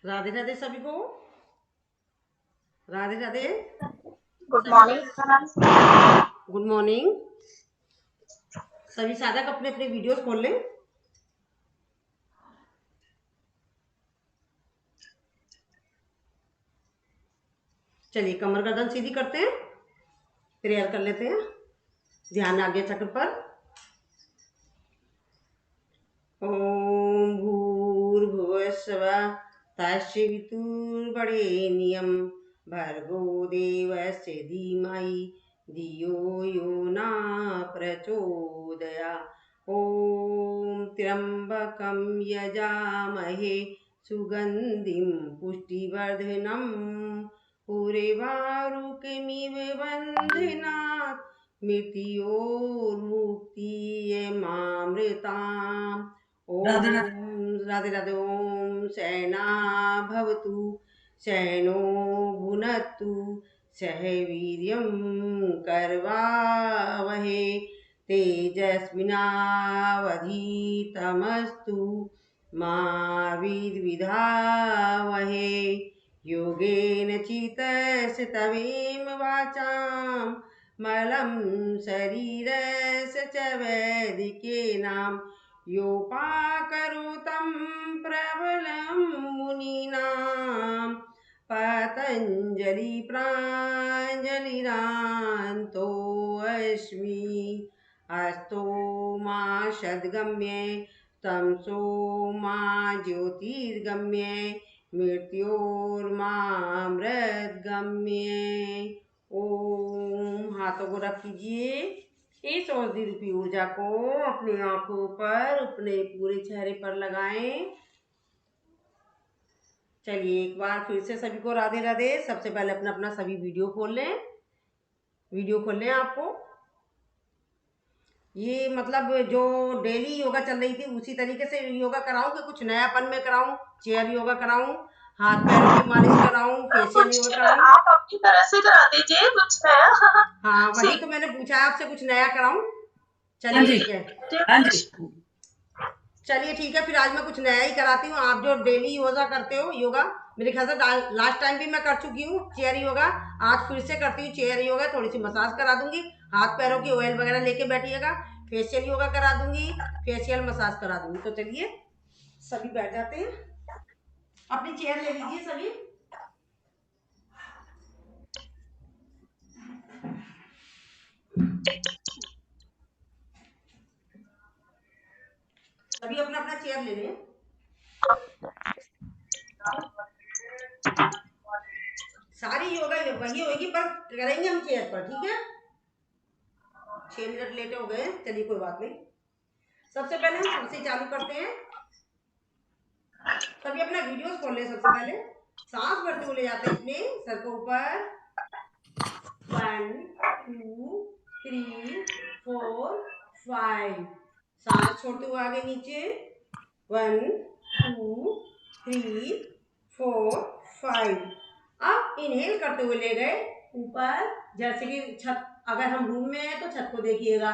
राधे राधे सभी को। Radhe Radhe. Good morning. Good morning. सभी साधक अपने अपने वीडियोस खोल लें। चलिए कमर गर्दन सीधी करते हैं, प्रेयर कर लेते हैं। ध्यान आज्ञा चक्र पर। ओम भूर्भुवस्सुवः तस्वितुर्वरेण्यं भर्गो देवस्य धीमहि धियो यो न प्रचोदयात्। ओम त्र्यंबकं यजामहे सुगंधिं पुष्टिवर्धनम् उर्वारुकमिव बन्धनात् मृत्योर्मुक्तियमामृताम्। ओम राधे राधे। ओम शयना भवतु शयनो भुनक्तु सह वीर्यं करवावहे तेजस्विनावधीतमस्तु मा विद्विधावहे। योगेन चित्तस्य तवेम वाचां मलं शरीरस्य च वैदिकेनां योपाकरोतं प्रबलं मुनीनां पतञ्जलि प्राञ्जलिरान्तोऽस्मि। अस्तो मा सद्गम्ये तमसो मा ज्योतिर्गम्ये मृत्योर्मामृतगम्ये। ओम। हाथों को रख कीजिए। इस औषधि रूपी ऊर्जा को अपनी आंखों पर, अपने पूरे चेहरे पर लगाएं। चलिए एक बार फिर से सभी को राधे राधे। सबसे पहले अपना अपना सभी वीडियो खोल लें। वीडियो खोल लें। आपको ये मतलब जो डेली योगा चल रही थी उसी तरीके से योगा कराऊं कि कुछ नयापन में कराऊं? चेयर योगा कराऊं, हाथ पैरों की मालिश कराऊं, फेशियल योगा कराऊं? आप अपनी तरह से करा दीजिए कुछ नया। हाँ वही तो मैंने पूछा आपसे, कुछ नया कराऊं? चलिए ठीक है। चलिए ठीक है, फिर आज मैं कुछ नया ही कराती हूँ। आप जो डेली योगा करते हो योगा, मेरे ख्याल से लास्ट टाइम भी मैं कर चुकी हूँ चेयर योगा। आज फिर से करती हूँ चेयर योगा। थोड़ी सी मसाज करा दूंगी, हाथ पैरों की ऑयल वगैरह लेके बैठिएगा। फेशियल योगा करा दूंगी, फेशियल मसाज करा दूंगी। तो चलिए सभी बैठ जाते हैं। अपनी चेयर ले लीजिए सभी। सभी अपना अपना चेयर ले लें। सारी योगा वही होगी, पर करेंगे हम चेयर पर, ठीक है? 6 मिनट लेटे हो गए, चलिए कोई बात नहीं। सबसे पहले हम सर से चालू करते हैं। सभी अपना वीडियोस खोल लें। सबसे पहले सांस भरते हुए ले जाते हैं अपने सर को ऊपर। 1 2 3 4 5। सांस छोड़ते हुए आगे नीचे। 1 2 3 4 5। अब इनहेल करते हुए ले गए ऊपर। जैसे कि छत, अगर हम रूम में हैं तो छत को देखिएगा,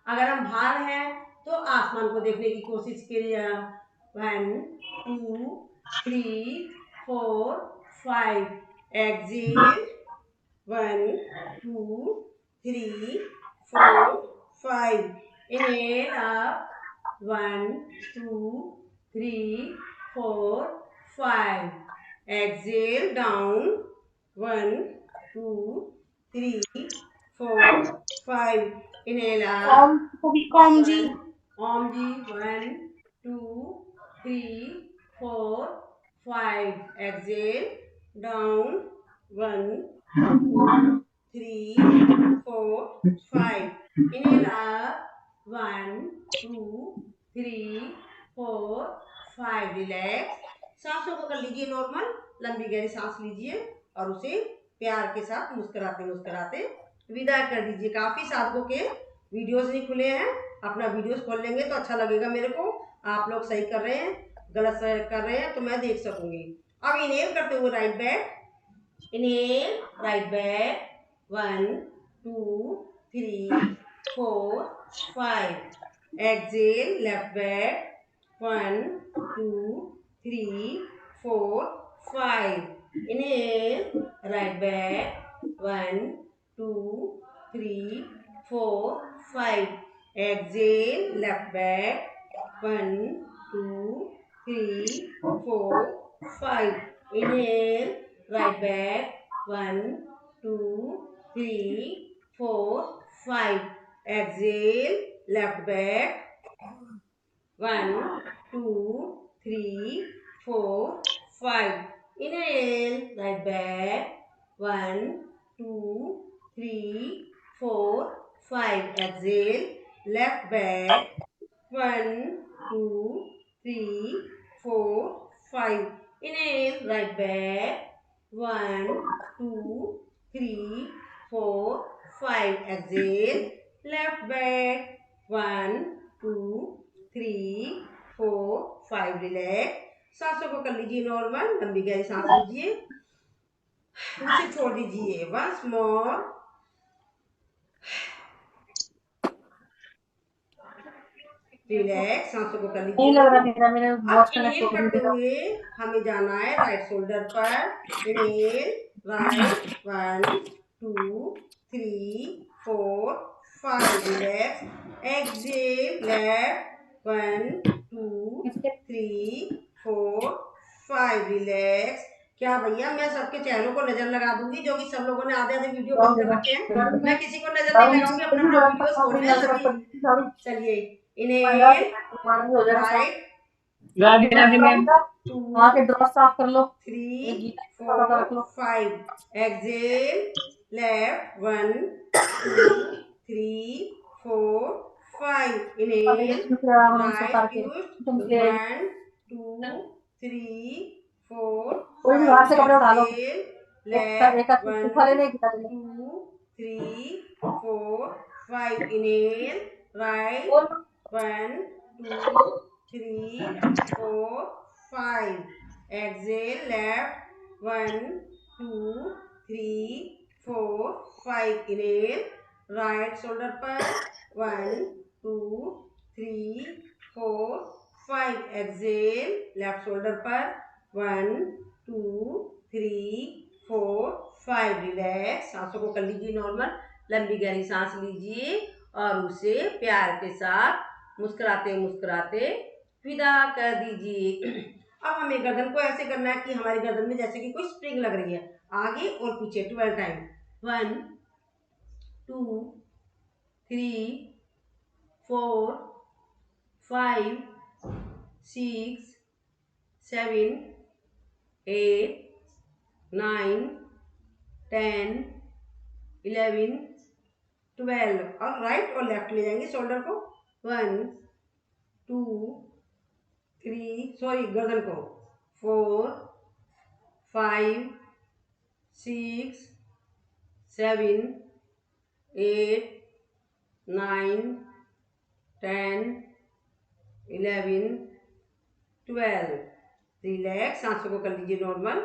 अगर हम बाहर हैं तो आसमान को देखने की कोशिश कीजिएगा। 1 2 3 4 5। Exhale. 1 2 3 4 5। Inhale up. 1 2 3 4 5। Exhale down. 1 2 3 4 5। Inhale up. ओम जी। ओम जी। 1 2 3 4 5। Exhale down. 1 2 3 4 5। Inhale up. 1 2 3 4 5। Relax. सांसों को कर लीजिए नॉर्मल। लंबी गहरी सांस लीजिए और उसे प्यार के साथ मुस्कुराते मुस्कुराते विदा कर दीजिए। काफी साधकों के वीडियोस नहीं खुले हैं, अपना वीडियोस खोल लेंगे तो अच्छा लगेगा मेरे को। आप लोग सही कर रहे हैं, गलत कर रहे हैं तो मैं देख सकूंगी। अब इनहेल करते हुए right back. Inhale right back. 1 2 3 4 5। Exhale left back. 1 2 3 4 5. Inhale, right back. 1, 2, 3, 4, 5. Exhale, left back. 1, 2, 3, 4, 5. Inhale, right back. 1, 2, 3, 4, 5. Exhale, left back. 1, 2, 3, 4, 5. Inhale, right back. 1, 2, 3, 4, 5. Exhale, left back. 1, 2, 3, 4, 5. Inhale, right back. 1, 2, 3, 4, 5. Exhale, left back. 1, 2, 3, 4, 5. Relax. सांसों को कर लीजिए normal, लंबी गहरी सांस लीजिए, उसे छोड़ दीजिए। Once more. रिलैक्स, सांसों को कर नहीं लीजिए। लग रहा मेरा मेरा अब वॉच कनेक्ट इनहेल हो करते गया। हुए हमें जाना है राइट शोल्डर पर। Inhale, right. 1, 2, 3, 4, 5। Relax. Exhale, left. 1, 2, 3, 4, 5। Relax. क्या भैया, मैं सबके चेहरों को नजर लगा दूंगी, जो कि सब लोगों ने आधे आधे वीडियो बंद कर रखे हैं। मैं किसी को नजर नहीं लगाऊंगी, अपना अपना वीडियो खोल रहे हैं सभी। चलिए, इनहेल, राइट। वहाँ के 2, ड्रॉर साफ कर लो। 3, 4, 5. Exhale, left. 1, 2, 3, 4, 5. Inhale, right. Twist. 1, 2, 3, 4, कोई भी 5. बाहर से कपड़े उठा लो। Exhale, एक left. सूखा 1, लेने एक गीला लेने। 2, 3, 4, 5. Inhale, right. 1, 2, 3, 4, 5. Exhale, left. 1, 2, 3, 4, 5. Inhale, right shoulder पर. 1, 2, 3, 4, 5. Exhale, left shoulder पर. 1, 2, 3, 4, 5. रिलैक्स। सांसों को कर लीजिए नॉर्मल, लंबी गहरी सांस लीजिए और उसे प्यार के साथ मुस्कुराते मुस्कुराते विदा कर दीजिए। अब हमें गर्दन को ऐसे करना है कि हमारी गर्दन में जैसे कि कोई स्प्रिंग लग रही है, आगे और पीछे 12 टाइम। 1, 2, 3, 4, 5, 6, 7, 8, 9, 10, 11, 12। और राइट और लेफ्ट ले जाएंगे शोल्डर को। 1, 2, 3, सॉरी गर्दन को। 4, 5, 6, 7, 8, 9, 10, 11, 12। रिलैक्स। सांसों को कर लीजिए नॉर्मल,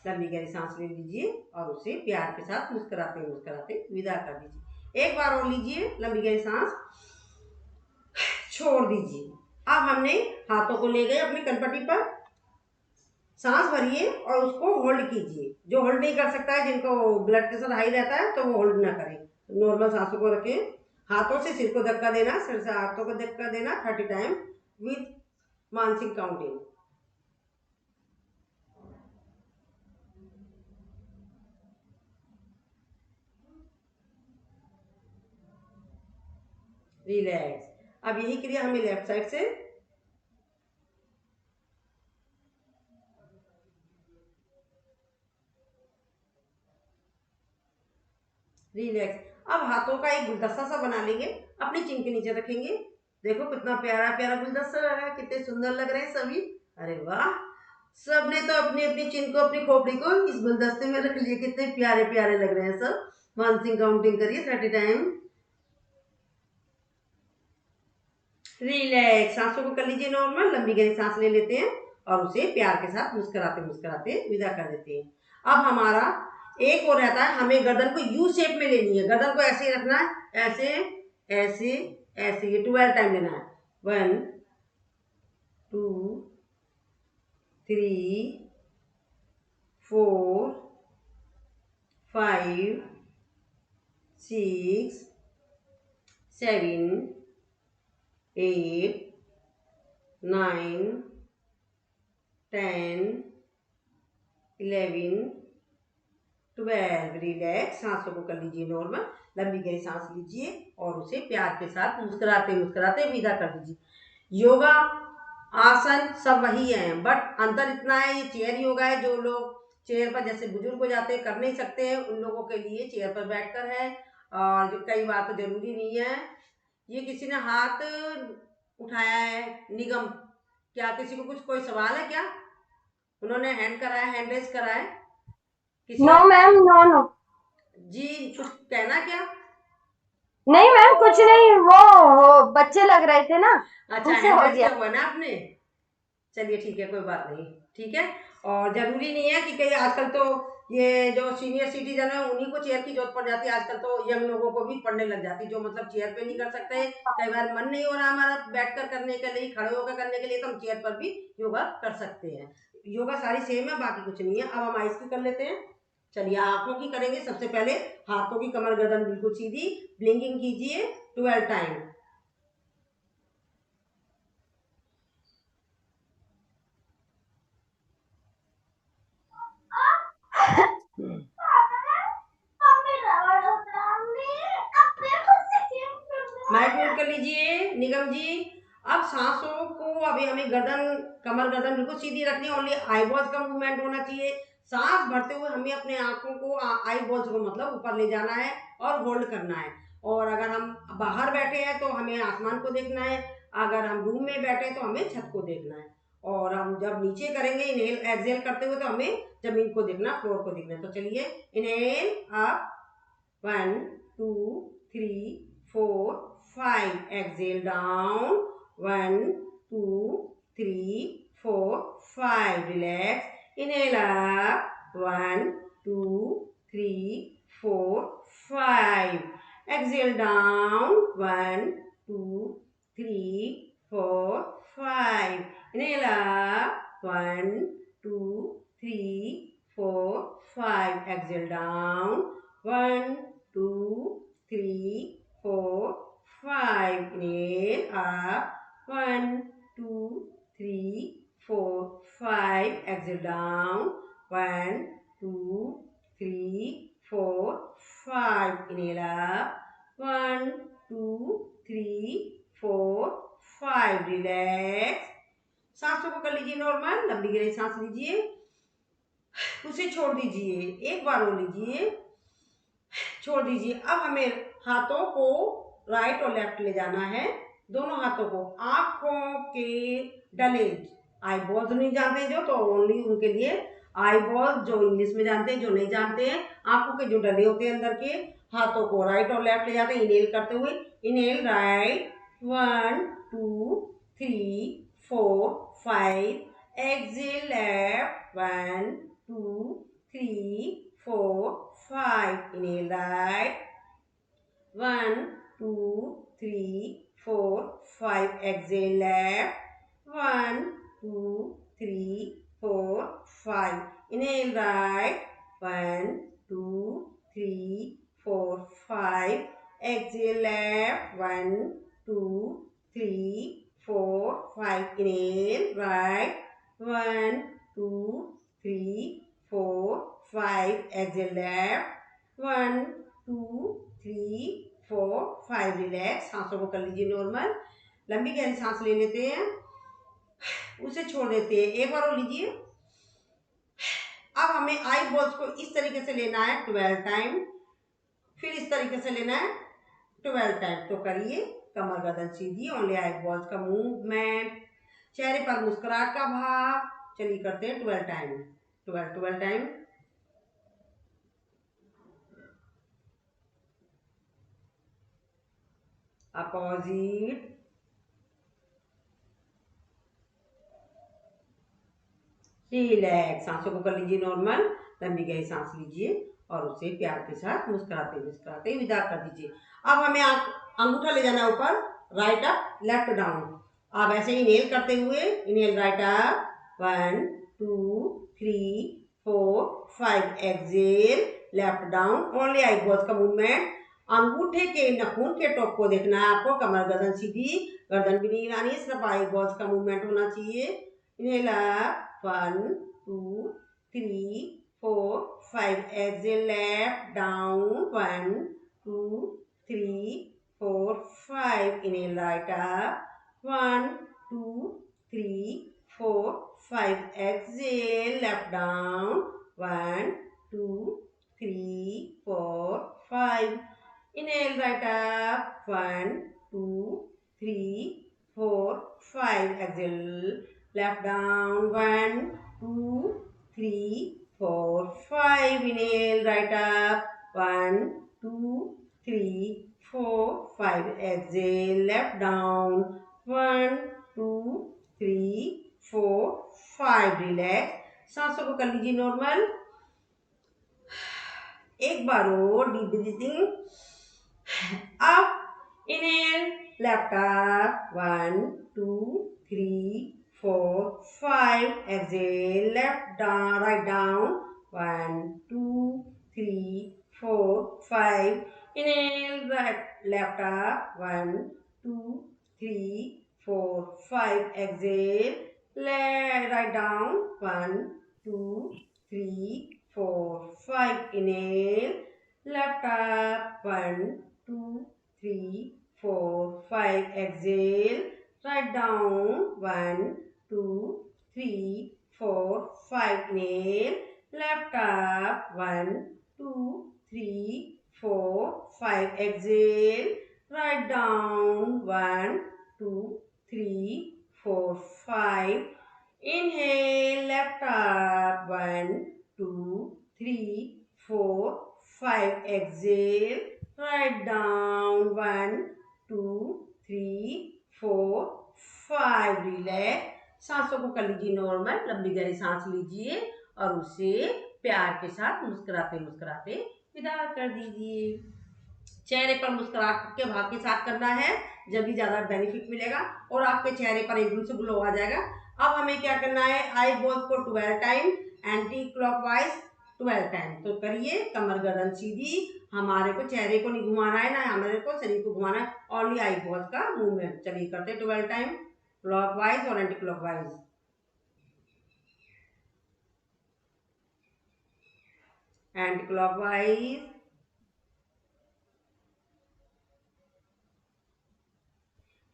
लंबी गहरी सांस ले लीजिए और उसे प्यार के साथ मुस्कुराते मुस्कुराते विदा कर दीजिए। एक बार और लीजिए लंबी गहरी सांस, छोड़ दीजिए। अब हमने हाथों को ले गए अपनी कनपट्टी पर, सांस भरिए और उसको होल्ड कीजिए। जो होल्ड नहीं कर सकता है, जिनको ब्लड प्रेशर हाई रहता है, तो वो होल्ड ना करें, नॉर्मल सांसों को रखें। हाथों से सिर को धक्का देना, सिर से हाथों को धक्का देना 30 टाइम विद मानसिक काउंटिंग। रिलैक्स। अब यही क्रिया हमें लेफ्ट साइड से। रिलैक्स। अब हाथों का एक गुलदस्ता सा बना लेंगे, अपनी चिन के नीचे रखेंगे। देखो कितना प्यारा प्यारा गुलदस्ता लग रहा है, कितने सुंदर लग रहे हैं सभी। अरे वाह, सबने तो अपनी अपनी चिन को, अपनी खोपड़ी को इस गुलदस्ते में रख लिए। कितने प्यारे प्यारे लग रहे हैं सब। मानसिक काउंटिंग करिए 30 टाइम। रिलैक्स। सांसों को कर लीजिए नॉर्मल, लंबी गहरी सांस ले लेते हैं और उसे प्यार के साथ मुस्कुराते मुस्कुराते विदा कर देते हैं। अब हमारा एक और रहता है, हमें गर्दन को यू शेप में लेनी है। गर्दन को ऐसे ही रखना है, ऐसे ऐसे ऐसे। ये 12 टाइम लेना है। 1, 2, 3, 4 5 6 7 8 9 10 11 12। रिलैक्स, सांसों को कर लीजिए नॉर्मल, लंबी गहरी सांस लीजिए और उसे प्यार के साथ मुस्कुराते मुस्कुराते विदा कर दीजिए। योगा आसन सब वही है, बट अंतर इतना है, ये चेयर योगा है। जो लोग चेयर पर, जैसे बुजुर्ग हो जाते हैं, कर नहीं सकते हैं, उन लोगों के लिए चेयर पर बैठकर है। और जो कई बार तो जरूरी नहीं है। ये किसी ने हाथ उठाया है, निगम, क्या किसी को कुछ कोई सवाल है क्या? उन्होंने हैंड करा है, हैंड रेज करा है किसी नो मैम, नो नो। जी, कुछ कहना क्या? नहीं मैम, कुछ नहीं, वो बच्चे लग रहे थे ना, अच्छा, उनसे हैंड हो रेज गया। किया हुआ ना आपने? चलिए ठीक है, कोई बात नहीं, ठीक है। और जरूरी नहीं है कि कई, आजकल तो ये जो सीनियर सिटीजन है उन्हीं को चेयर की जरूरत पड़ जाती है। आजकल तो यंग लोगों को भी पढ़ने लग जाती है, जो मतलब चेयर पे नहीं कर सकते, कई बार मन नहीं हो रहा हमारा बैठकर करने के लिए, खड़े होकर करने के लिए, तो हम चेयर पर भी योगा कर सकते हैं। योगा सारी सेम है, बाकी कुछ नहीं है। अब हम आइस की कर लेते हैं। चलिए, आंखों की करेंगे। सबसे पहले हाथों की कमर गर्दन बिल्कुल सीधी, ब्लिंकिंग कीजिए 12 टाइम। माइक म्यूट कर लीजिए निगम जी। अब सांसों को, अभी हमें गर्दन, कमर गर्दन बिल्कुल सीधी रखनी है, ओनली आईबॉल्स का मूवमेंट होना चाहिए। सांस भरते हुए हमें अपने आंखों को, आईबॉल्स को मतलब ऊपर ले जाना है और होल्ड करना है। और अगर हम बाहर बैठे हैं तो हमें आसमान को देखना है, अगर हम रूम में बैठे हैं तो हमें छत को देखना है। और हम जब नीचे करेंगे इनहेल एक्सहेल करते हुए, तो हमें जमीन को देखना, फ्लोर को देखना है। तो चलिए, inhale up 1 2 3 4 5, exhale down 1 2 3 4 5, relax, inhale up 1 2 3 4 5, exhale down 1 2 3 4 5, inhale up 1 2 3 4 5, exhale down 1 2 3 4 5, inhale up 1 2 3 4 5, exhale down 1 2 3 4 5, inhale up 1 2 3 4 5, relax। सांसों को कर लीजिए नॉर्मल, लंबी गहरी सांस लीजिए, उसे छोड़ दीजिए, एक बार और लीजिए, छोड़ दीजिए। अब हमें हाथों को राइट और लेफ्ट ले जाना है, दोनों हाथों को आंखों के डले, आई बॉल्स नहीं जानते जो, तो ओनली उनके लिए आई बॉल्स, जो इंग्लिश में जानते हैं, जो नहीं जानते हैं, आंखों के जो डले होते हैं अंदर के, हाथों को राइट और लेफ्ट ले जाते हैं। इनहेल करते हुए, inhale right 1 2 3 4 5, exhale left 1 2 3 4 5, inhale right 1 2 3 4 5, exhale left 1 2 3 4 5, inhale right 1 2 3 4 5, exhale left 1 2 3 4 5, inhale right 1 2 3 4 5, exhale left 1 2 3 4 5, relax. सांसों को कर लीजिए नॉर्मल, लंबी गहरी सांस ले लेते हैं, उसे छोड़ देते हैं, एक बार और लीजिए। अब हमें आई बॉल्स को इस तरीके से लेना है 12 टाइम, फिर इस तरीके से लेना है 12 टाइम। तो करिए, कमर गर्दन सीधी, ओनली आई बॉल्स का मूवमेंट, चेहरे पर मुस्कुराहट का भाव। चलिए करते हैं 12 टाइम, 12 टाइम। Opposite, relax. सांसों को कर लीजिए नॉर्मल, लंबी गहरी सांस लीजिए और उसे प्यार के साथ मुस्कुराते मुस्कुराते विदा कर दीजिए। अब हमें अंगूठा ले जाना है ऊपर, राइट अप लेफ्ट डाउन। आप ऐसे ही इनहेल करते हुए, inhale right up 1 2 3 4 5 exhale left down only eyebrows का मूवमेंट। अंगूठे के नाखून के टॉप को देखना है आपको, कमर गर्दन सीधी, गर्दन भी नहीं हिलानी, सिर्फ आईब्रोज का मूवमेंट होना चाहिए। Inhale up 1 2 3 4 5 exhale left down 1 2 3 4 5 inhale right up 1 2 3 4 5 exhale left down 1 2 3 4 5 inhale right up 1 2 3 4 5 exhale left down 1 2 3 4 5 inhale right up 1 2 3 4 5 exhale left down 1 2 3 4 5 relax. सांसों को कर लीजिए नॉर्मल। एक बार और deep breathing. Up inhale left up 1 2 3 4 5 exhale left down right down 1 2 3 4 5 inhale right left up 1 2 3 4 5 exhale right down 1 2 3 4 5 inhale left up 1 2 3 4 5 exhale right down 1 2 3 4 5 inhale left up 1 2 3 4 5 exhale right down 1 2 3 4 5 inhale left up 1 2 3 4 5 exhale right down 1 2 3 4 5 relax. सांसों को कर लीजिए normal, लंबी गहरी सांस लीजिए और उसे प्यार के साथ मुस्कुराते मुस्कुराते विदा कर दीजिए। चेहरे पर मुस्कुराहट के भाव के साथ करना है, जब भी ज्यादा बेनिफिट मिलेगा और आपके चेहरे पर एकदम से ग्लो आ जाएगा। अब हमें क्या करना है, आईब्रोज को 12 टाइम एंटी क्लॉकवाइज 12 टाइम। तो करिए, कमर गर्दन सीधी, हमारे को चेहरे को नहीं घुमाना है ना हमारे को शरीर को घुमाना है, ओनली आईब्रोज का मूवमेंट। चलिए करते 12 टाइम क्लॉकवाइज और anti clockwise. Anti clockwise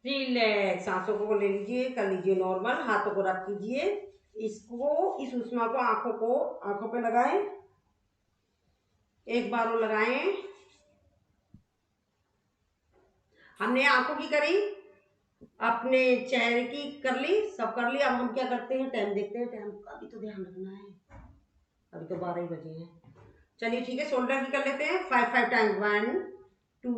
relax. सांसों को ले लीजिए, कर लीजिए नॉर्मल, हाथों को रख कीजिए, इसको इस उष्मा को आंखों पे लगाएं, एक बार वो लगाएं। हमने आंखों की करी, अपने चेहरे की कर ली, सब कर लिया। अब हम क्या करते हैं, टाइम देखते हैं, टाइम का भी तो ध्यान रखना है, अभी तो 12 ही बजे हैं। चलिए ठीक है, शोल्डर की कर लेते हैं 5 टाइम 1 2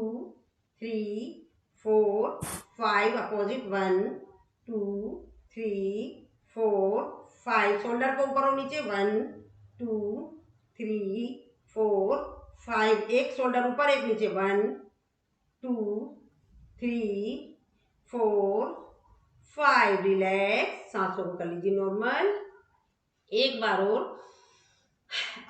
3 4 5 अपोजिट 1 2 3 4 5 शोल्डर को ऊपर और नीचे 1 2 3 4 5 एक शोल्डर ऊपर एक नीचे 1 2 3 4 5 रिलैक्स। सांसों को कर लीजिए नॉर्मल, एक बार और।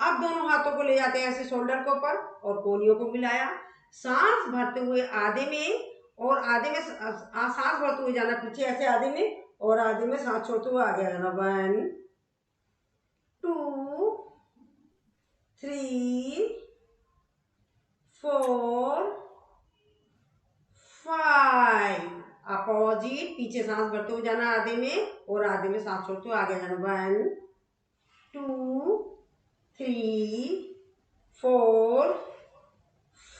अब दोनों हाथों को ले जाते हैं ऐसे शोल्डर के ऊपर और कोहनियों को मिलाया, सांस भरते हुए आधे में और आधे में सांस भरते हुए जाना पीछे ऐसे आधे में और आधे में सांस छोड़ते हुए आगे आना 1 2 3 4 5 अपोजिट, पीछे सांस भरते हुए जाना आधे में और आधे में सांस छोड़ते हुए आगे जाना 1 2 3 4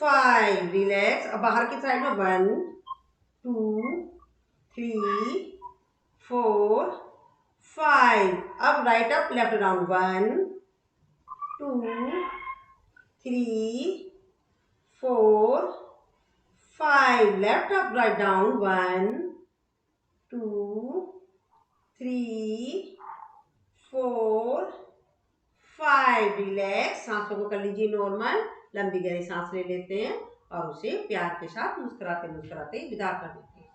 5 रिलैक्स। अब बाहर की साइड में 1 2 3 4 5। अब right up left down 1 2 3 4 5 left up right down 1 2 3 4 5 relax. सांसों को कर लीजिए नॉर्मल, लंबी गहरी सांस ले लेते हैं और उसे प्यार के साथ मुस्कुराते मुस्कुराते विदा कर देते हैं।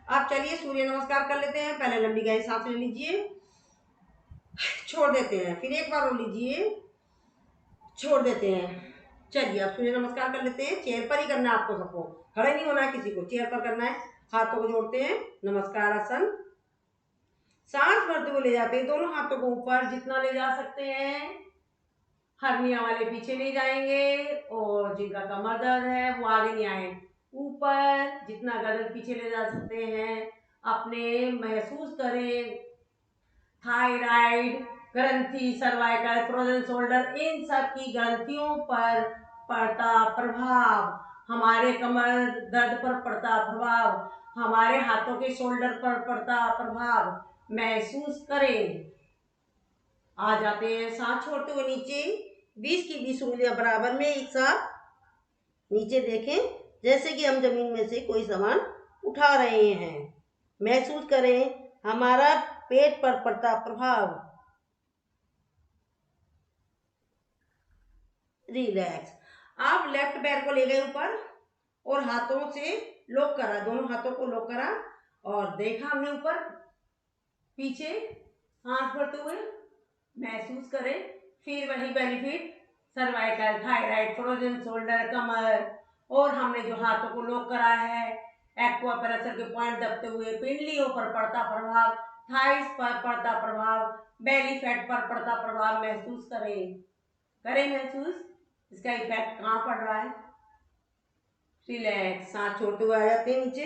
अब चलिए सूर्य नमस्कार कर लेते हैं। पहले लंबी गहरी सांस ले लीजिए, छोड़ देते हैं, फिर एक बार और लीजिए, छोड़ देते हैं। चलिए अब सूर्य नमस्कार कर लेते हैं। चेयर पर ही करना है आपको, सबको खड़े नहीं होना है, किसी को चेयर पर करना है। हाथों को जोड़ते हैं, नमस्कार आसन। सांस भरते हुए ले जाते हैं दोनों हाथों को ऊपर, जितना ले जा सकते हैं। हर्निया वाले पीछे नहीं जाएंगे, और जिनका कमर दर्द है वो आगे नहीं आए, ऊपर जितना गर्दन पीछे ले जा सकते हैं। अपने महसूस करें थायराइड ग्रंथि, सर्वाइकल, फ्रोजन शोल्डर, इन सब की ग्रंथियों पर पड़ता प्रभाव, हमारे कमर दर्द पर पड़ता प्रभाव, हमारे हाथों के शोल्डर पर पड़ता प्रभाव महसूस करें। आ जाते हैं सांस छोड़ते हुए नीचे, 20 की 20 उंगलियां बराबर में एक साथ नीचे देखें, जैसे कि हम जमीन में से कोई सामान उठा रहे हैं। महसूस करें हमारा पेट पर पड़ता प्रभाव। रिलैक्स। आप लेफ्ट पैर को ले गए ऊपर और हाथों से लॉक करा, दोनों हाथों को लॉक करा और देखा हमने ऊपर पीछे, सांस भरते हुए महसूस करें। फिर वही benefit cervical, thyroid, frozen shoulder, कमर, और हमने जो हाथों को लॉक करा है एक्वा पैरासर के पॉइंट दबते हुए, पिंडलियों पर पड़ता प्रभाव, थाइस पर पड़ता प्रभाव, बेली फैट पर पड़ता प्रभाव महसूस करें। करें महसूस इसका इफेक्ट कहाँ पड़ रहा है। रिलैक्स। सांस छोड़ते हुए आ जाते हैं नीचे,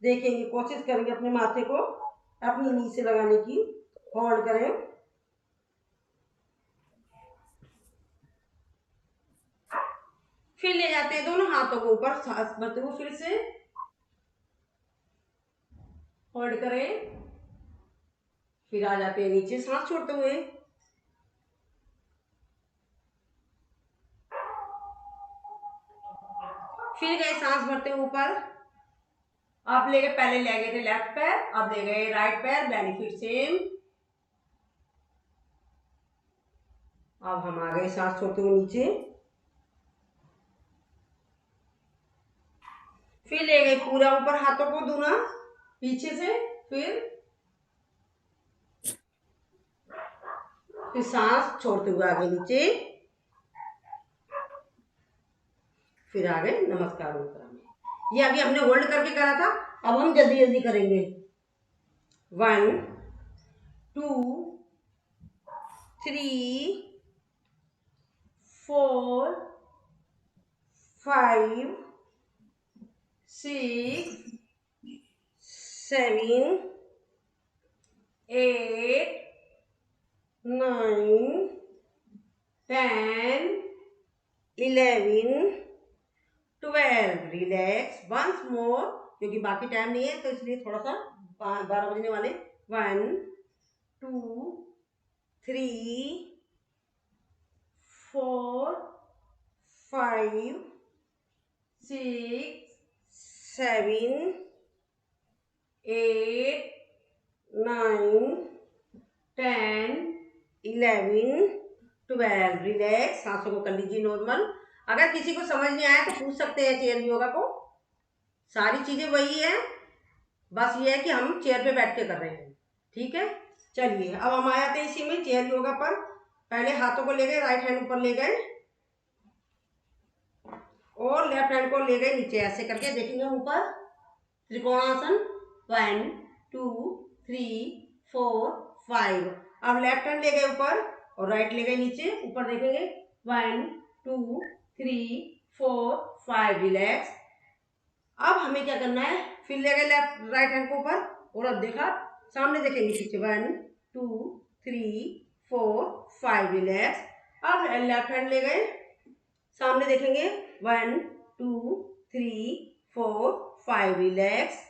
देखेंगे, कोशिश करेंगे अपने माथे को अपनी नी से लगाने की। होल्ड करें, फिर ले जाते हैं दोनों हाथों को ऊपर, सांस भरते हुए फिर से होल्ड करें, फिर आ जाते हैं नीचे सांस छोड़ते हुए। फिर गए सांस भरते हुए ऊपर। आप ले गए, पहले ले गए थे लेफ्ट पैर, अब ले गए राइट पैर, बेनिफिट सेम। अब हम आ गए सांस छोड़ते हुए नीचे, फिर ले गए पूरा ऊपर हाथों को दूना पीछे से, फिर सांस छोड़ते हुए आगे नीचे, फिर आ गए नमस्कार मुद्रा में। ये अभी हमने होल्ड करके करा था, अब हम जल्दी जल्दी करेंगे। 1 2 3 4 5 6 7 8 9 10 11 12। रिलैक्स। वंस मोर, क्योंकि बाकी टाइम नहीं है तो इसलिए थोड़ा सा 12 बजने वाले। 1 2 3 4 5 6 7 8 9 10 11 12। रिलैक्स। सांसों को कर लीजिए नॉर्मल। अगर किसी को समझ नहीं आया तो पूछ सकते हैं चेयर योगा को, सारी चीजें वही है, बस ये है कि हम चेयर पे बैठ के कर रहे हैं। ठीक है, चलिए अब हम आ जाते हैं इसी में चेयर योगा पर। पहले हाथों को ले गए, राइट हैंड ऊपर ले गए और लेफ्ट हैंड को ले गए नीचे, ऐसे करके देखेंगे ऊपर त्रिकोणासन। 1 2 3 4 5। अब लेफ्ट हैंड ले गए ऊपर और राइट ले गए नीचे, ऊपर देखेंगे 1 2 3 4 5। रिलैक्स। अब हमें क्या करना है, फिर ले गए लेफ्ट राइट हैंड को ऊपर और अब देखा सामने देखेंगे पीछे 1 2 3 4 5। रिलैक्स। अब लेफ्ट हैंड ले गए, सामने देखेंगे 1 2 3 4 5। रिलैक्स।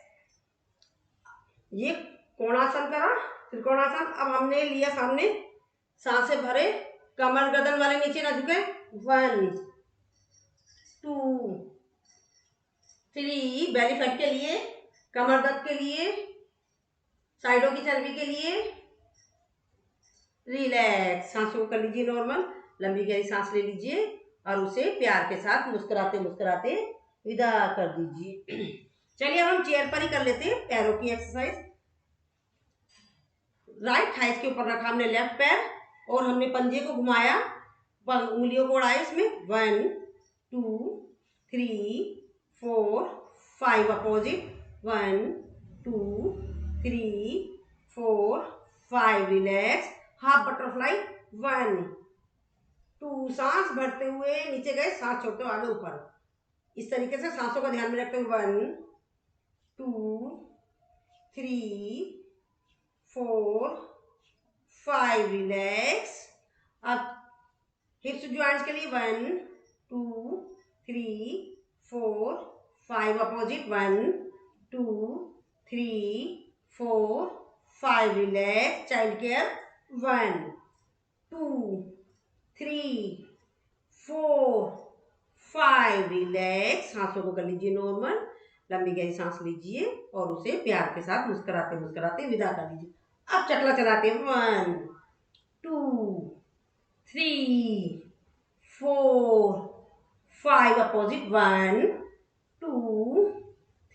ये कोणासन करा, त्रिकोणासन। अब हमने लिया सामने, सांसें भरे, कमर गर्दन वाले नीचे ना झुके। 1 2 3 बेली फैट के लिए, कमर दर्द के लिए, साइडों की चर्बी के लिए। रिलैक्स। सांसों को कर लीजिए नॉर्मल, लंबी गहरी सांस ले लीजिए और उसे प्यार के साथ मुस्कुराते मुस्कुराते विदा कर दीजिए। चलिए अब हम चेयर पर ही कर लेते हैं पैरों की एक्सरसाइज। राइट थाइस के ऊपर रखा हमने लेफ्ट पैर और हमने पंजे को घुमाया, उंगलियों को उड़ाया इसमें 1 2 3 4 5 अपोजिट 1 2 3 4 5 रिलैक्स, हाफ बटरफ्लाई 1 2 सांस भरते हुए नीचे गए, सांस छोड़ते हुए आगे ऊपर, इस तरीके से सांसों का ध्यान में रखते हुए 1 2 3 4 5 रिलैक्स। अब हिप्स जॉइंट्स के लिए 1 2 3 4 5 opposite 1 2 3 4 5 relax. Child care 1 2 3 4 5 relax. सांसों को कर लीजिए नॉर्मल, लंबी गहरी सांस लीजिए और उसे प्यार के साथ मुस्कुराते मुस्कुराते विदा कर लीजिए। अब चकला चलाते 1 2 3 4 5 अपोजिट 1 2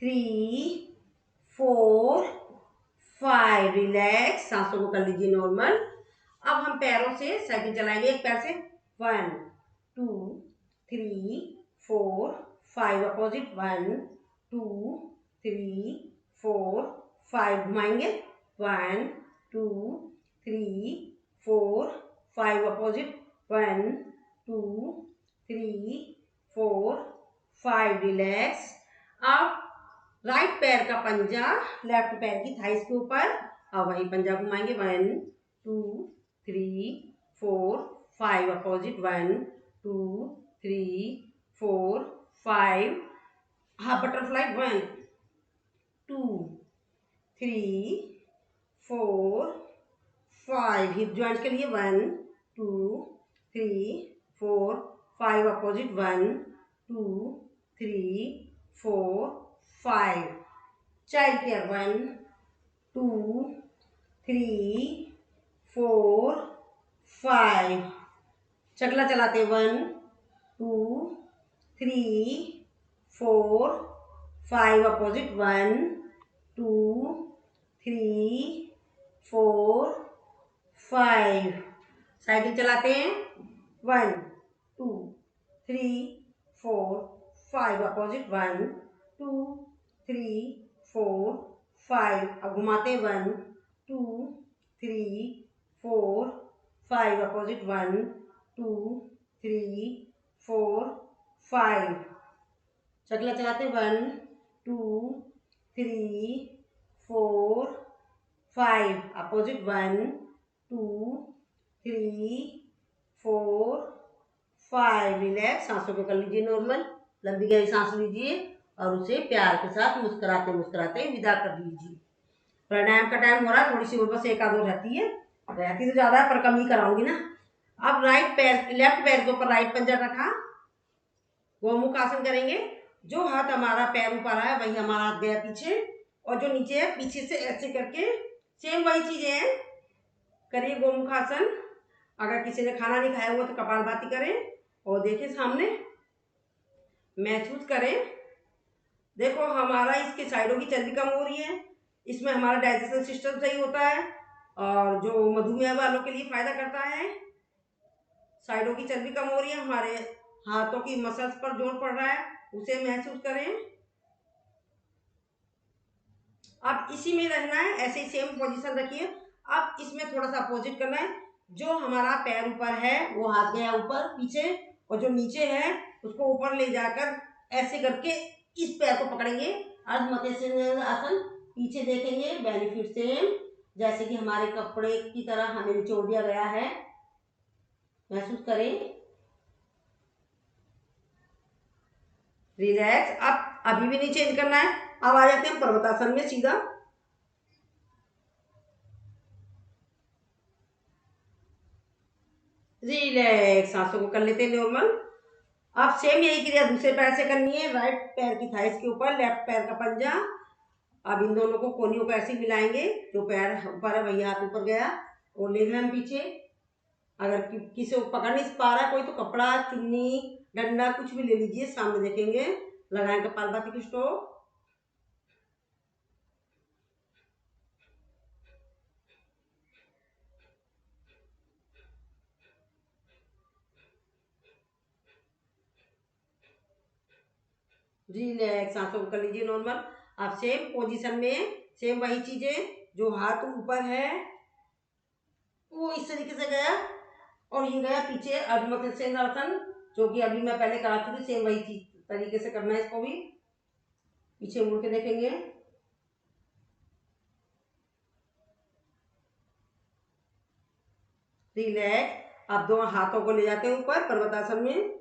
3 4 5 रिलैक्स। सांसों को कर लीजिए नॉर्मल। अब हम पैरों से साइकिल चलाएंगे, एक पैर से 1 2 3 4 5 अपोजिट 1 2 3 4 5 घुमाएंगे 1 2 3 4 5 अपोजिट 1 2 3 4 5 रिलैक्स। अब राइट पैर का पंजा लेफ्ट पैर की थाइस के ऊपर, अब वही पंजा घुमाएंगे 1 2 3 4 5 opposite 1 2 3 4 5, half butterfly 1 2 3 4 5, hip joint के लिए 1 2 3 4 5 अपोजिट 1 2 3 4 5। Child care 1 2 3 4 5। चकला चलाते 1 2 3 4 5 अपोजिट 1 2 3 4 5। साइकिल चलाते हैं 1 2 3 4 5 अपोजिट 1 2 3 4 5। अब घुमाते 1 2 3 4 5 अपोजिट 1 2 3 4 5। चकला चलाते 1 2 3 4 5 अपोजिट 1 2 3 4 5 रिलैक्स। सांसों को कर लीजिए नॉर्मल, लंबी गहरी सांस लीजिए और उसे प्यार के साथ मुस्कुराते मुस्कुराते विदा कर लीजिए। प्राणायाम का टाइम हो रहा है, थोड़ी सी और बस एक आध और रहती तो ज्यादा है पर कम ही कराऊंगी ना। अब राइट पैर लेफ्ट पैर के ऊपर राइट पंजा रखा, गोमुख आसन करेंगे। जो हाथ हमारा पैर ऊपर है वही हमारा हाथ गया पीछे, और जो नीचे है पीछे से ऐसे करके सेम वही चीजें हैं, करिए गोमुख आसन। अगर किसी ने खाना नहीं खाया हुआ तो कपालभाति करें और देखें सामने, महसूस करें। देखो हमारा इसके साइडों की चर्बी कम हो रही है, इसमें हमारा डाइजेशन सिस्टम सही होता है और जो मधुमेह वालों के लिए फायदा करता है। साइडों की चर्बी कम हो रही है, हमारे हाथों की मसल्स पर जोर पड़ रहा है, उसे महसूस करें। अब इसी में रहना है, ऐसे ही सेम पोजीशन रखिए। अब इसमें थोड़ा सा अपोजिट करना है, जो हमारा पैर ऊपर है वो हाथ गया ऊपर पीछे, और जो नीचे है उसको ऊपर ले जाकर ऐसे करके इस पैर को पकड़ेंगे। अर्ध मत्स्य आसन, पीछे देखेंगे, बेनिफिट सेम जैसे कि हमारे कपड़े की तरह हमें निचोड़ दिया गया है, महसूस करें। रिलैक्स। अब अभी भी नहीं चेंज करना है, अब आ जाते हैं पर्वतासन में सीधा। रिलैक्स, सांसों को कर लेते हैं नॉर्मल। अब सेम यही क्रिया दूसरे पैर से करनी है, राइट पैर की थाइस के ऊपर लेफ्ट पैर का पंजा। अब इन दोनों को कोनियों को ऐसे मिलाएंगे, जो पैर ऊपर है वही हाथ ऊपर गया और ले गए हम पीछे। अगर किसी को पकड़ नहीं पा रहा कोई तो कपड़ा, चुन्नी, डंडा कुछ भी ले लीजिए, सामने देखेंगे, लगाएं कपालभाति की स्ट्रोक। रिलैक्स, सांसों को कर लीजिए नॉर्मल। आप सेम पोजीशन में सेम वही चीजें, जो हाथ ऊपर है वो इस तरीके से गया और ये गया पीछे अर्धमध्य सेनासन, जो कि अभी मैं पहले करा चुकी, सेम वही चीज तरीके से करना है इसको भी। पीछे मुड़ के देखेंगे, रिलैक्स। आप दोनों हाथों को ले जाते हैं ऊपर पर्वतासन में,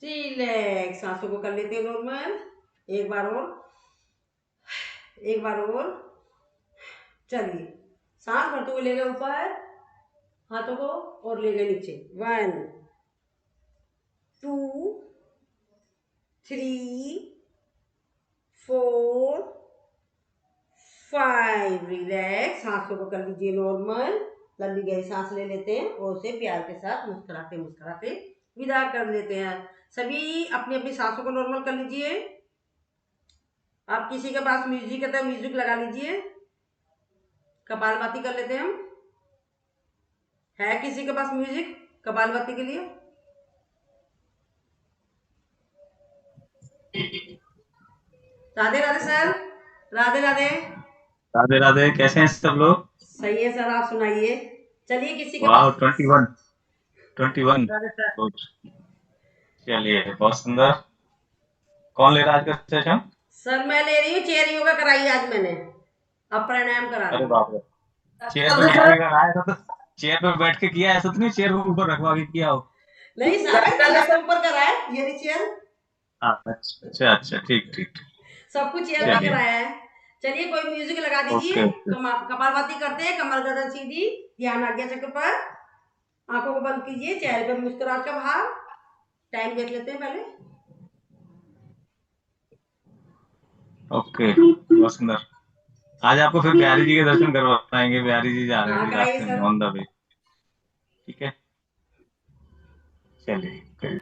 रिलैक्स, सांसों को कर लेते हैं नॉर्मल। एक बार और, एक बार और। चलिए, सांस भरते हुए ले गए ऊपर हाथों को और ले गए नीचे। 1 2 3 4 5। रिलैक्स, सांसों को कर लीजिए नॉर्मल। लंबी गहरी सांस ले लेते हैं और उसे प्यार के साथ मुस्कुराते मुस्कुराते विदा कर लेते हैं। सभी अपनी अपनी सांसों को नॉर्मल कर लीजिए। आप किसी के पास म्यूजिक है तो म्यूजिक लगा लीजिए। कपालभाति कर लेते हैं हम। है किसी के पास म्यूजिक कपालभाति के लिए? राधे राधे सर, राधे राधे। राधे राधे, कैसे हैं सब लोग? सही है सर, आप सुनाइए। चलिए किसी के वाह, पास 21 राधे सर। गुड। चलिए, बहुत सुंदर। कौन ले रहा है आज का सेशन? सर मैं ले रही हूँ, चेयर योगा कराई आज मैंने, अब प्राणायाम करा रही अरे हूँ। बाप रे, चेयर पे बैठ के कराया ऐसा तो, चेयर पे बैठ के किया ऐसा तो नहीं चेयर को ऊपर रखवा के किया हो? नहीं सर, चेयर के ऊपर करा है, ये रही चेयर। हाँ, अच्छा अच्छा, ठीक ठीक ठीक। सब कुछ चेयर पे चलिए, कराया है। चलिए कोई म्यूजिक लगा दीजिए। Okay okay. कपालभाति करते हैं, कमर गर्दन सीधी, ध्यान आज्ञा चक्र पर, आंखों को बंद कीजिए, चेहरे पर मुस्कुराहट का भाव। टाइम देख लेते हैं पहले। ओके, बहुत सुंदर। आज आपको फिर बिहारी जी के दर्शन करवाएंगे, बिहारी जी जा रहे हैं हाँ अभी कराइए रास्ते में सर। On the way. ठीक है, चलिए okay।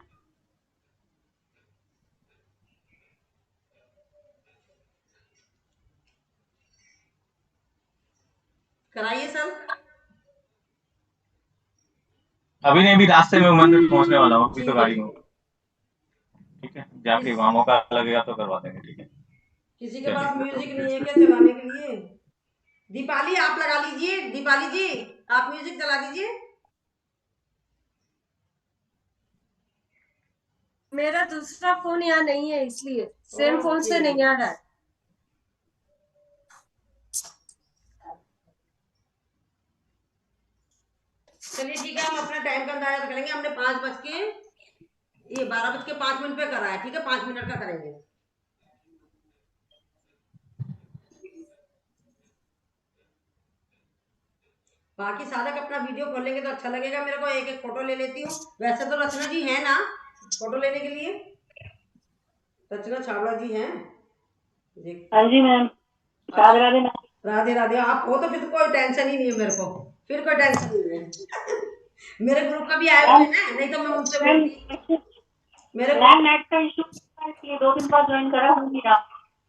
कराइए सर। अभी नहीं, अभी रास्ते में मंदिर पहुंचने वाला हूँ, अभी तो ठीक है गाड़ी में ठीक हूँ। है। ठीक है, जाके किस वहां मौका लगेगा तो करवा देंगे। ठीक है, किसी के पास चलिए म्यूजिक ओके। नहीं है क्या चलाने के लिए? दीपाली आप लगा लीजिए, दीपाली जी आप म्यूजिक चला दीजिए। मेरा दूसरा फोन यहाँ नहीं है, इसलिए सेम फोन ओके से नहीं आ रहा है। चलिए ठीक है, हम अपना टाइम का अंदाजा करेंगे। हमने 12:05 पे करा है, ठीक है, 5 मिनट का करेंगे। बाकी साधक अपना वीडियो खोलेंगे तो अच्छा लगेगा मेरे को। एक एक फोटो ले लेती हूँ। वैसे तो रचना जी है ना फोटो लेने के लिए? रचना छावड़ा जी हैं। हाँ जी मैम, अच्छा, राधे राधे मैम। राधे राधे। आप हो तो फिर तो कोई टेंशन ही नहीं है मेरे को, फिर कोई टेंशन नहीं है। मेरे ग्रुप का भी आए हुए मैम हैं ना, नहीं तो मैं उनसे मैम बोलती। मेरे मैम नेट का इशू इसलिए 2 दिन बाद ज्वाइन करा हूँ मेरा,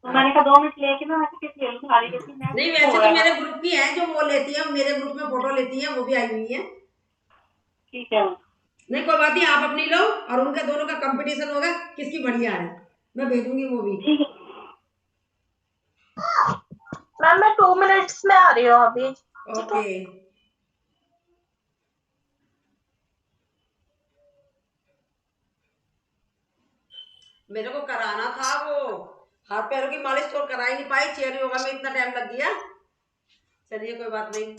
तो मैंने कहा 2 मिनट लेके ना मैं टिकट ले लूँ खाली, लेकिन मैम नहीं, हो वैसे तो रहा है। मेरे ग्रुप की है जो वो लेती है, मेरे ग्रुप में फोटो लेती है, वो भी आई हुई है। ठीक है मैम। नहीं कोई बात नहीं, आप अपनी लो और उनका दोनों का कंपटीशन होगा किसकी बढ़िया है। मैं भेजूंगी वो भी। ठीक है मैम मैं 2 मिनट्स में आ रही हूँ अभी। ठीक है। ओके। मेरे को कराना था वो हाथ पैरों की मालिश, तो करा ही नहीं पाई, चेयर योगा में इतना टाइम लग गया। चलिए कोई बात नहीं।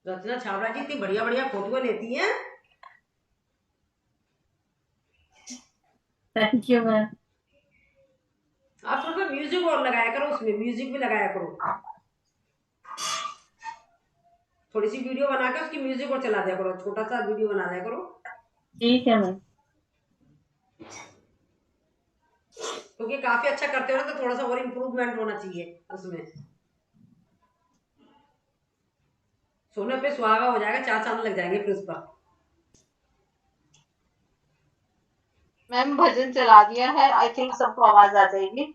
रचना छावड़ा जी इतनी बढ़िया बढ़िया फोटो लेती हैं। Thank you ma'am. आप थोड़ा म्यूजिक और लगाया करो, उसमें म्यूजिक भी लगाया करो, थोड़ी सी वीडियो बना के उसकी म्यूजिक और चला दिया करो, छोटा सा वीडियो बना दिया करो, ठीक है मैम। क्योंकि काफी अच्छा करते हो ना, तो थोड़ा सा और इम्प्रूवमेंट होना चाहिए उसमें। सोने पे सुहागा हो जाएगा, 4 चांद लग जाएंगे फिर उस पर। मैम भजन चला दिया है, आई थिंक सबको आवाज आ जाएगी।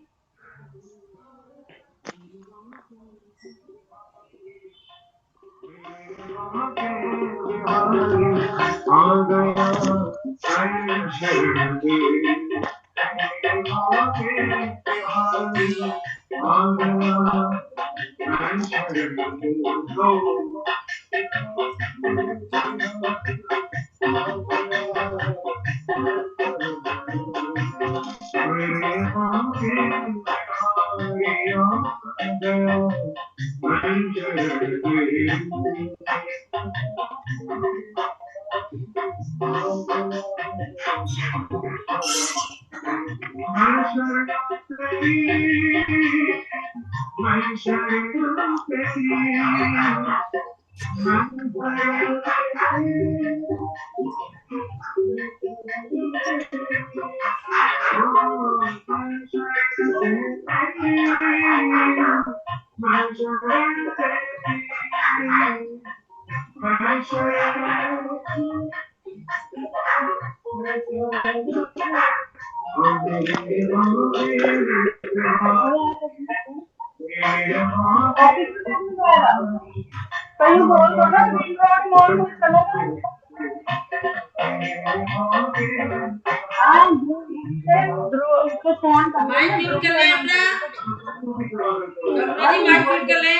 माइक म्यूट कर लें अपना, करुणा जी माइक म्यूट कर लें।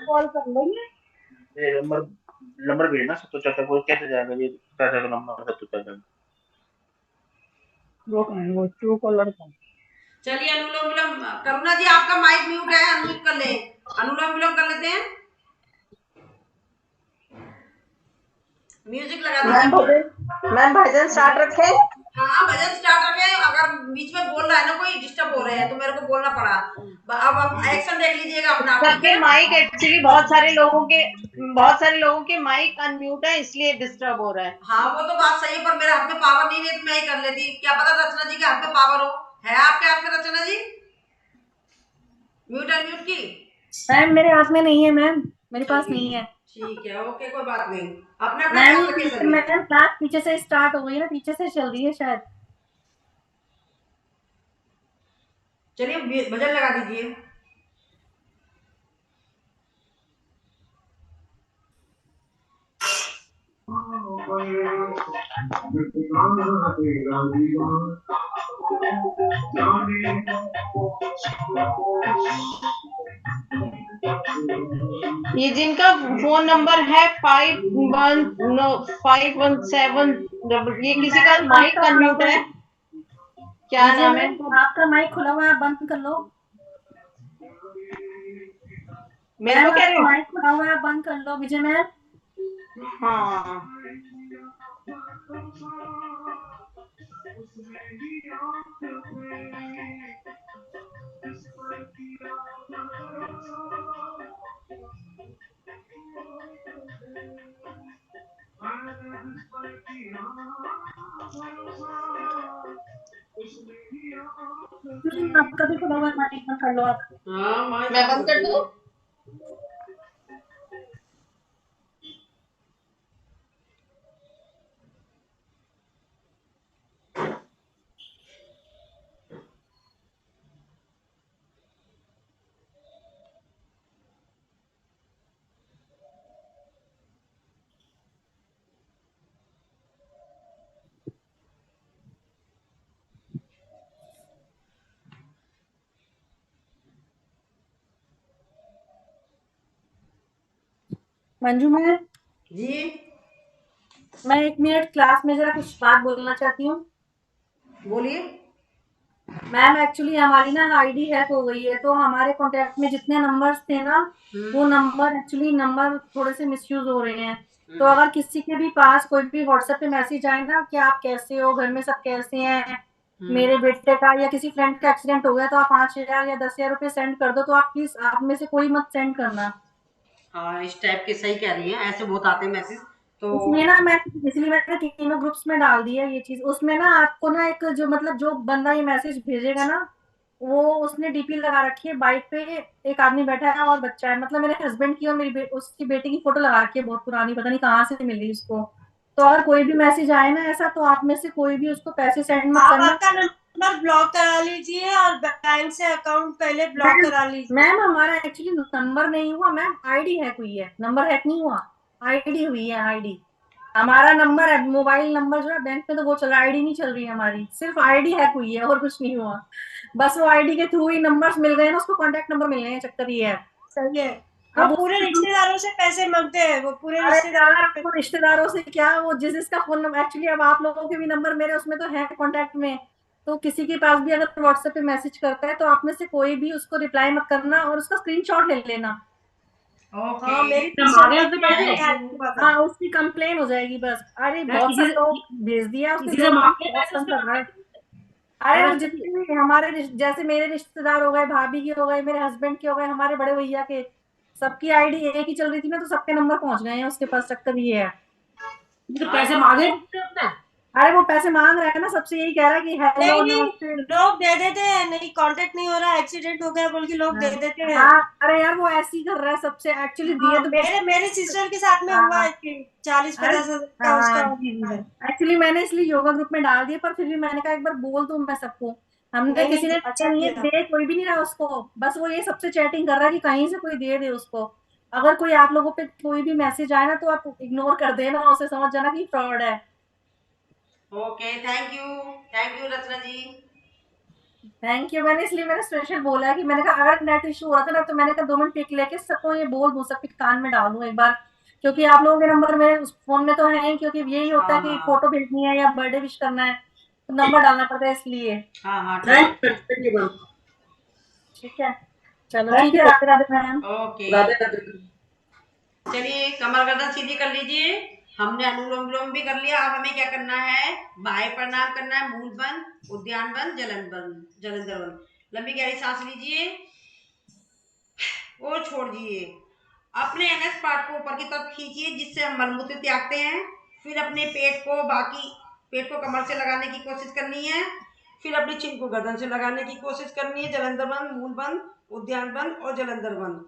कॉल कर लेंगे। नंबर भेजना सत्तू चाचा को, कैसे जाएगा ये चाचा का नंबर सत्तू चाचा का? वो ट्रू कॉलर का। चलिए अनुलोम विलोम, करुणा जी आपका माइक म्यूट है, अनम्यूट कर लें, अनुलोम विलोम कर लेते हैं, म्यूजिक लगा दीजिए। मैम भजन स्टार्ट रखें? हाँ भजन स्टार्ट रखें, अगर बीच में बोल रहा है ना कोई डिस्टर्ब हो रहे हैं तो मेरे को बोलना पड़ा। अब आप एक्शन देख लीजिएगा अपना। सबके माइक एक्चुअली बहुत सारे लोगों के माइक अनम्यूट है, इसलिए डिस्टर्ब हो रहा है। हाँ वो तो बात सही है, पर मेरे हाथ में पावर नहीं है तो मैं ही कर लेती, क्या पता रचना जी के हाथ में पावर हो। है आपके हाथ में रचना जी म्यूट अनम्यूट की? मैम मेरे हाथ में नहीं है मैम, मेरे पास नहीं है। ठीक है, ओके कोई बात नहीं, अपना अपना ख्याल रखिए सभी। मैम क्लास पीछे से स्टार्ट हो गई है ना, पीछे से चल रही है शायद। चलिए भजन लगा दीजिए। ये जिनका फोन नंबर है 517, ये किसी का माइक अनम्यूट है, क्या नाम है? आपका माइक खुला हुआ है, बंद कर लो। मेरे को कह रहे हो? माइक खुला हुआ है, बंद कर लो विजय मैम। हाँ आपका भी खुला हुआ है, माइक बंद कर लो आप। हाँ मैं बंद कर दूं? मंजू मैम जी, मैं 1 मिनट क्लास में जरा कुछ बात बोलना चाहती हूँ। बोलिए। मैम एक्चुअली हमारी ना आईडी हैक हो गई है, तो हमारे कांटेक्ट में जितने नंबर्स थे ना, वो नंबर थोड़े से मिसयूज हो रहे हैं। तो अगर किसी के भी पास कोई भी व्हाट्सएप पे मैसेज आए ना कि आप कैसे हो, घर में सब कैसे हैं, मेरे बेटे का या किसी फ्रेंड का एक्सीडेंट हो गया तो आप 5,000 या 10,000 रुपए सेंड कर दो, तो आप प्लीज आप में से कोई मत सेंड करना। हाँ, इस टाइप के सही कह रही हैं, ऐसे बहुत आते हैं मैसेज। तो इसलिए ना मैं इसलिए मैंने तीनों ग्रुप्स में डाल दिया ये चीज। उसमें ना आपको ना एक जो मतलब जो बंदा ये मैसेज भेजेगा ना, वो उसने डीपी लगा रखी है, बाइक पे एक आदमी बैठा है और बच्चा है, मतलब मेरे हस्बैंड की और उसकी बेटी की फोटो लगा रखी है, बहुत पुरानी, पता नहीं कहाँ से मिली उसको। तो अगर कोई भी मैसेज आए ना ऐसा, तो आप में से कोई भी उसको पैसे सेंड मत आप करना। आपका नंबर ब्लॉक करा लीजिए और बैंक से अकाउंट पहले ब्लॉक मैम करा लीजिए। मैम हमारा एक्चुअली नंबर नहीं हुआ मैम, आईडी हैक हुई है, नंबर हैक नहीं हुआ, आईडी हुई है, आईडी। हमारा नंबर है, मोबाइल नंबर जो है बैंक में तो वो चल रहा है, आईडी नहीं चल रही है हमारी, सिर्फ आईडी हैक हुई है और कुछ नहीं हुआ। बस वो आईडी के थ्रू ही नंबर्स मिल गए ना, उसको कॉन्टेक्ट नंबर मिल गए हैं, चक्कर ये है। सही है। वो अब पूरे रिश्तेदारों से पैसे मांगते हैं, वो पूरे अरे यार रिश्तेदारों से। आपको रिश्तेदारों से क्या, वो जिस जिसका फोन नंबर, एक्चुअली अब आप लोगों के भी नंबर मेरे उसमें तो है कॉन्टेक्ट में, तो किसी के पास भी अगर व्हाट्सएप पे मैसेज करता है तो आप में से कोई भी उसको रिप्लाई मत करना और उसका स्क्रीनशॉट ले लेना। ओके, हाँ, मेरी सिस्टर हमारे का उससे भी पैसे, ऐसे हैक हुआ था। हाँ उसकी कंप्लेन हो जाएगी बस। अरे मैं बहुत किसी सारे से लोग भेज दिया उसने, किसी जो से काम मांगे बहुत मैसेज कम पे कर रहा है। मांगे अरे वो और जितने भी हमारे जैसे मेरे रिश्तेदार हो गए, भाभी के हो गए, मेरे हस्बैंड के हो गए, हमारे बड़े भैया के, सबकी आईडी एक ही चल रही थी ना, तो सबके नंबर पहुंच गए हैं उसके पास, चक्कर ये है। तो पैसे मांगे किससे अपने? अरे वो पैसे मांग रहा है ना, सबसे यही कह रहा है कि हेलो नहीं नहीं, नमस्ते। लोग दे देते हैं, नहीं कांटेक्ट नहीं हो रहा, एक्सीडेंट हो गया बोल के लोग हाँ दे देते हैं। हाँ, अरे यार वो ऐसे ही कर रहा है सबसे, एक्चुअली दिए हाँ, तो मेरे मेरे सिस्टर के साथ में हुआ हाँ है कि 40-50 हजार का हाँ उसका जी जी है। जी, एक्चुअली मैंने इसलिए योगा ग्रुप में डाल दिया, पर फिर भी मैंने कहा एक बार बोल दूं मैं सबको। हमने नहीं किसी नहीं, ने अच्छा दिया नहीं है, किया। दे कोई भी नहीं रहा उसको, बस वो ये सबसे चैटिंग कर रहा है कि कहीं से कोई दे दे उसको। अगर कोई आप लोगों पे कोई भी मैसेज आए ना, तो आप इग्नोर कर देना उसे, समझ जाना कि फ्रॉड है। Okay, thank you Rachna ji. Thank you, मैंने इसलिए मैंने स्पेशल बोला है कि मैंने कहा अगर नेट इशू हो रहा था ना, तो मैंने कहा 2 मिनट पिक लेके सबको ये बोल दूं, सबके कान में डाल दूं एक बार, क्योंकि आप लोगों के नंबर मेरे उस फोन में तो है ही, क्योंकि यही होता हाँ है कि हाँ फोटो भेजनी है या बर्थडे विश करना है, तो नंबर डालना पड़ता है इसलिए। हाँ हाँ, थैंक यू मैम। ठीक है, चलो ठीक थैंक है, you. Radhe Radhe ma'am. Okay. Radhe Radhe. चलिए, कमर गर्दन सीधी कर लीजिए। हमने अनुलोम विलोम भी कर लिया। अब हमें क्या करना है, बाह्य प्रणाम करना है, मूल बंद, उद्यान बंद, जलंधर बंद। लंबी गहरी सांस लीजिए और छोड़िए। अपने एनएस पार्ट को ऊपर की तरफ खींचिए, जिससे हम मलमूत्र त्यागते हैं। फिर अपने पेट को कमर से लगाने की कोशिश करनी है। फिर अपनी चिन को गर्दन से लगाने की कोशिश करनी है। जलंधर बंद, मूल बंद, उद्यान बंद और जलंधर बंद।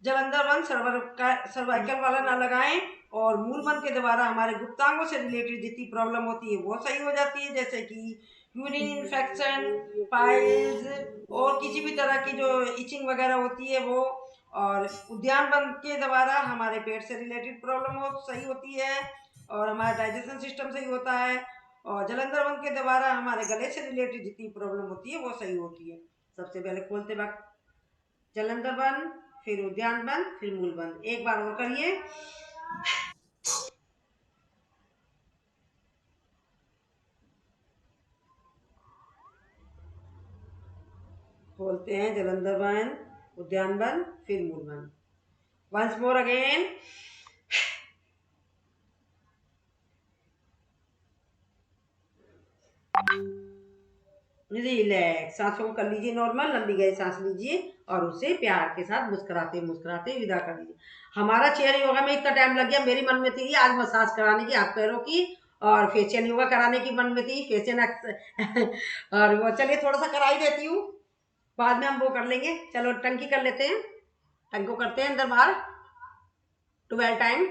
जलंधर बंद सर्वाइकल वाला ना लगाएं। और मूल बंद के द्वारा हमारे गुप्तांगों से रिलेटेड जितनी प्रॉब्लम होती है वो सही हो जाती है, जैसे कि यूरिन इन्फेक्शन, पाइल्स और किसी भी तरह की जो इचिंग वगैरह होती है वो। और उद्यान बंद के द्वारा हमारे पेट से रिलेटेड प्रॉब्लम सही होती है और हमारा डाइजेशन सिस्टम सही होता है। और जलंधर बंद के द्वारा हमारे गले से रिलेटेड जितनी प्रॉब्लम होती है वो सही होती है। सबसे पहले खोलते वक्त जलंधर बंद, फिर उद्यान बंद, फिर मूल बंद। एक बार और करिए। खोलते हैं जलंधर बंद, उद्यान बंद, फिर मूल बंद। Once more again. रिलैक्स, सांसों को कर लीजिए नॉर्मल, लंबी गहरी सांस लीजिए और उसे प्यार के साथ मुस्कुराते मुस्कुराते विदा कर दीजिए। हमारा चेयर योगा में इतना टाइम लग गया, मेरी मन में थी आज मसाज कराने की हाथ पैरों की और फेशियल योगा कराने की मन में थी, फेशियल और वो चलिए थोड़ा सा करा ही देती हूँ, बाद में हम वो कर लेंगे। चलो टंकी कर लेते हैं, टंकी को करते हैं अंदर बाहर 12 टाइम।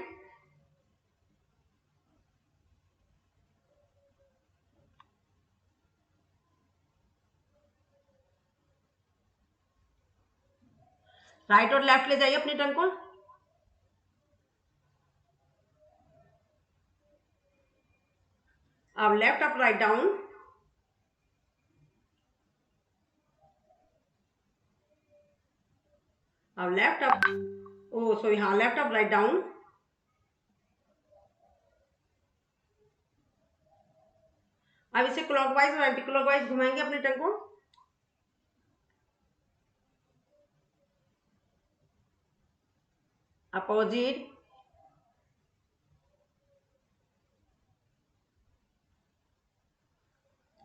राइट और लेफ्ट ले जाइए अपनी टंग को। अब लेफ्ट अप राइट डाउन। अब लेफ्ट अप, ओ सॉरी, हाँ लेफ्ट अप राइट डाउन। अब इसे क्लॉकवाइज और एंटी क्लॉकवाइज घुमाएंगे अपने टंग को। अपोजिट।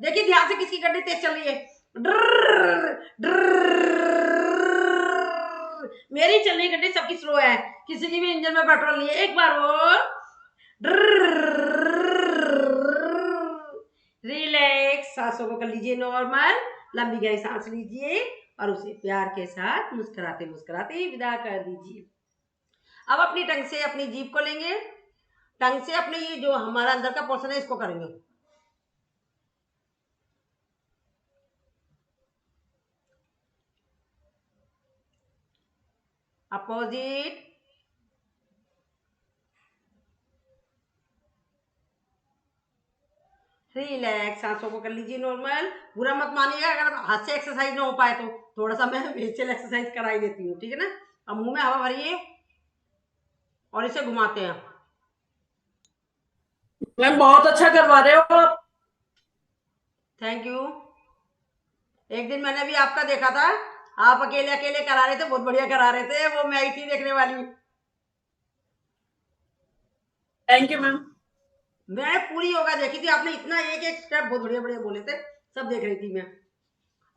देखिए ध्यान से किसकी गड्डी तेज चल रही है। ड्रर, ड्रर। मेरी चल रही गड्डी सबकी स्लो है, किसी की भी इंजन में पेट्रोल नहीं है। एक बार और। रिलैक्स, सांसों को कर लीजिए नॉर्मल, लंबी गहरी सांस लीजिए और उसे प्यार के साथ मुस्कुराते मुस्कुराते विदा कर दीजिए। अब अपनी टंग से अपनी जीभ को लेंगे, टंग से अपने ये जो हमारा अंदर का पोर्शन है इसको करेंगे। अपोजिट। रिलैक्स, सांसों को कर लीजिए नॉर्मल। बुरा मत मानिएगा अगर हाथ से एक्सरसाइज ना हो पाए तो थोड़ा सा मैं फेशियल एक्सरसाइज करा ही देती हूँ, ठीक है ना। अब मुंह में हवा भरिए और इसे घुमाते हैं। मैम बहुत अच्छा करवा रहे हो आप। Thank you. एक दिन मैंने भी आपका देखा था, आप अकेले अकेले करा रहे थे, बहुत बढ़िया करा रहे थे, वो मैं ही थी देखने वाली। Thank you ma'am. मैं पूरी योगा देखी थी, आपने इतना एक एक स्टेप बहुत बढ़िया बढ़िया बोले थे, सब देख रही थी मैं।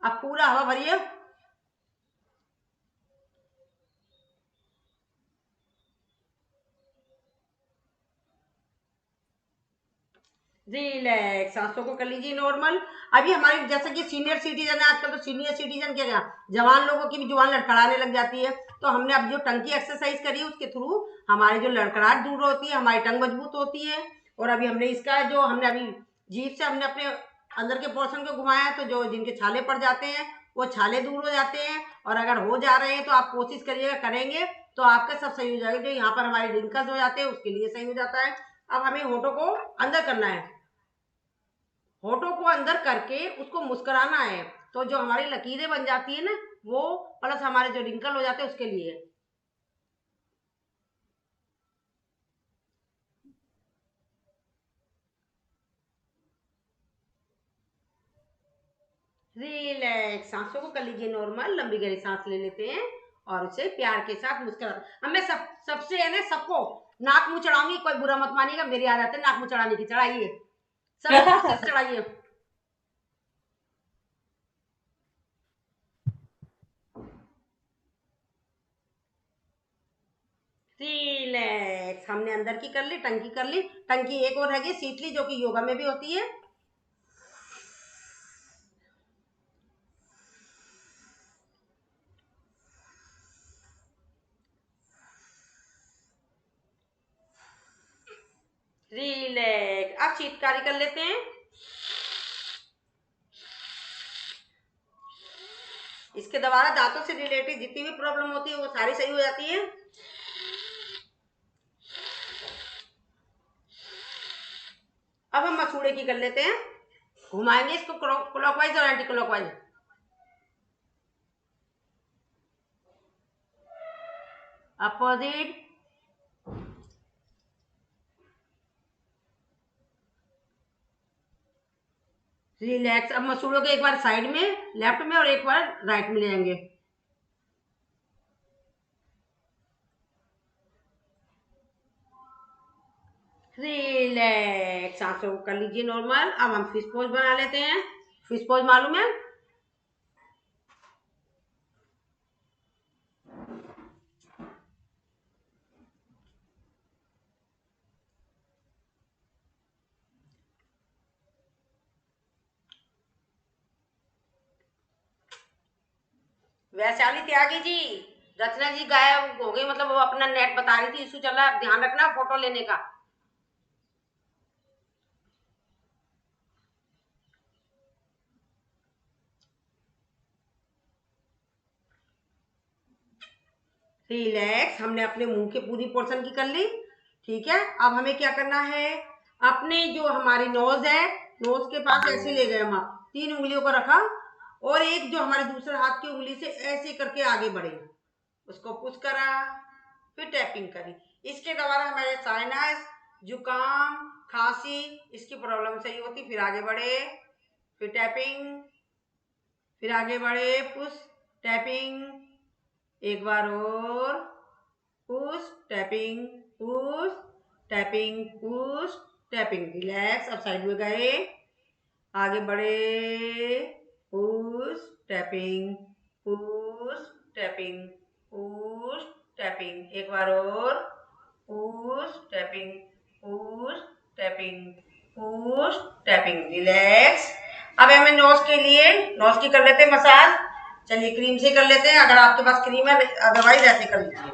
अब पूरा हवा भरिए। रिलैक्स, सांसों को कर लीजिए नॉर्मल। अभी हमारी जैसे कि सीनियर सिटीजन है, आजकल तो सीनियर सिटीजन क्या जवान लोगों की भी जुबान लड़खड़ाने लग जाती है, तो हमने अब जो टंग की एक्सरसाइज करी उसके थ्रू हमारी जो लड़खड़ाहट दूर होती है, हमारी टंग मजबूत होती है। और अभी हमने इसका जो हमने अभी जीभ से हमने अपने अंदर के पोर्शन को घुमाया, तो जो जिनके छाले पड़ जाते हैं वो छाले दूर हो जाते हैं। और अगर हो जा रहे हैं तो आप कोशिश करिएगा, करेंगे तो आपका सब सही हो जाएगा। जो यहाँ पर हमारे रिंकल्स हो जाते हैं उसके लिए सही हो जाता है। अब हमें होठों को अंदर करना है, होठों को अंदर करके उसको मुस्कुराना है, तो जो हमारी लकीरें बन जाती है ना वो, प्लस हमारे जो रिंकल हो जाते हैं उसके लिए। रिलैक्स, सांसों को कर लीजिए नॉर्मल, लंबी गहरी सांस ले लेते हैं और उसे प्यार के साथ मुस्कुरा। हमें सबसे है ना, सबको नाक मुंह चढ़ाऊंगी, कोई बुरा मत मानिएगा, मेरी आदत है नाक मुंह चढ़ाने की। चढ़ाइए, सब चढ़ाइए। रिलैक्स, हमने अंदर की कर ली, टंग की कर ली, टंग की एक और रहेगी शीतली, जो कि योगा में भी होती है। रिलैक्स, अब शीतकारी कर लेते हैं। इसके द्वारा दांतों से रिलेटेड जितनी भी प्रॉब्लम होती है वो सारी सही हो जाती है। अब हम मसूड़े की कर लेते हैं, घुमाएंगे इसको क्लॉकवाइज और एंटी क्लॉकवाइज। अपोजिट। रिलैक्स, अब मसूड़ों को एक बार साइड में लेफ्ट में और एक बार राइट में ले जाएंगे। रिलैक्स, सांसों को कर लीजिए नॉर्मल। अब हम फिश पोज बना लेते हैं। फिश पोज मालूम है? वैशाली त्यागी जी, रचना जी गायब हो गई, मतलब वो अपना नेट बता रही थी, इशू चल रहा है, ध्यान रखना फोटो लेने का। रिलैक्स, हमने अपने मुंह के पूरी पोर्शन की कर ली, ठीक है। अब हमें क्या करना है, अपने जो हमारी नोज है, नोज के पास ऐसे ले गए हम, 3 उंगलियों को रखा और एक जो हमारे दूसरे हाथ की उंगली से ऐसे करके आगे बढ़े, उसको पुश करा, फिर टैपिंग करी। इसके द्वारा हमारे साइनस, जुकाम, खांसी, इसकी प्रॉब्लम सही होती। फिर आगे बढ़े, फिर टैपिंग, फिर आगे बढ़े, पुश टैपिंग, एक बार और push tapping, push tapping, push tapping, relax. अब साइड में गए, आगे बढ़े, push tapping, push tapping, push tapping, एक बार और push tapping, push tapping, push tapping, relax. अब हमें नोज के लिए, नोज की कर लेते हैं मसाज। चलिए क्रीम से कर लेते हैं, अगर आपके पास क्रीम है, अदरवाइज ऐसे कर लीजिए।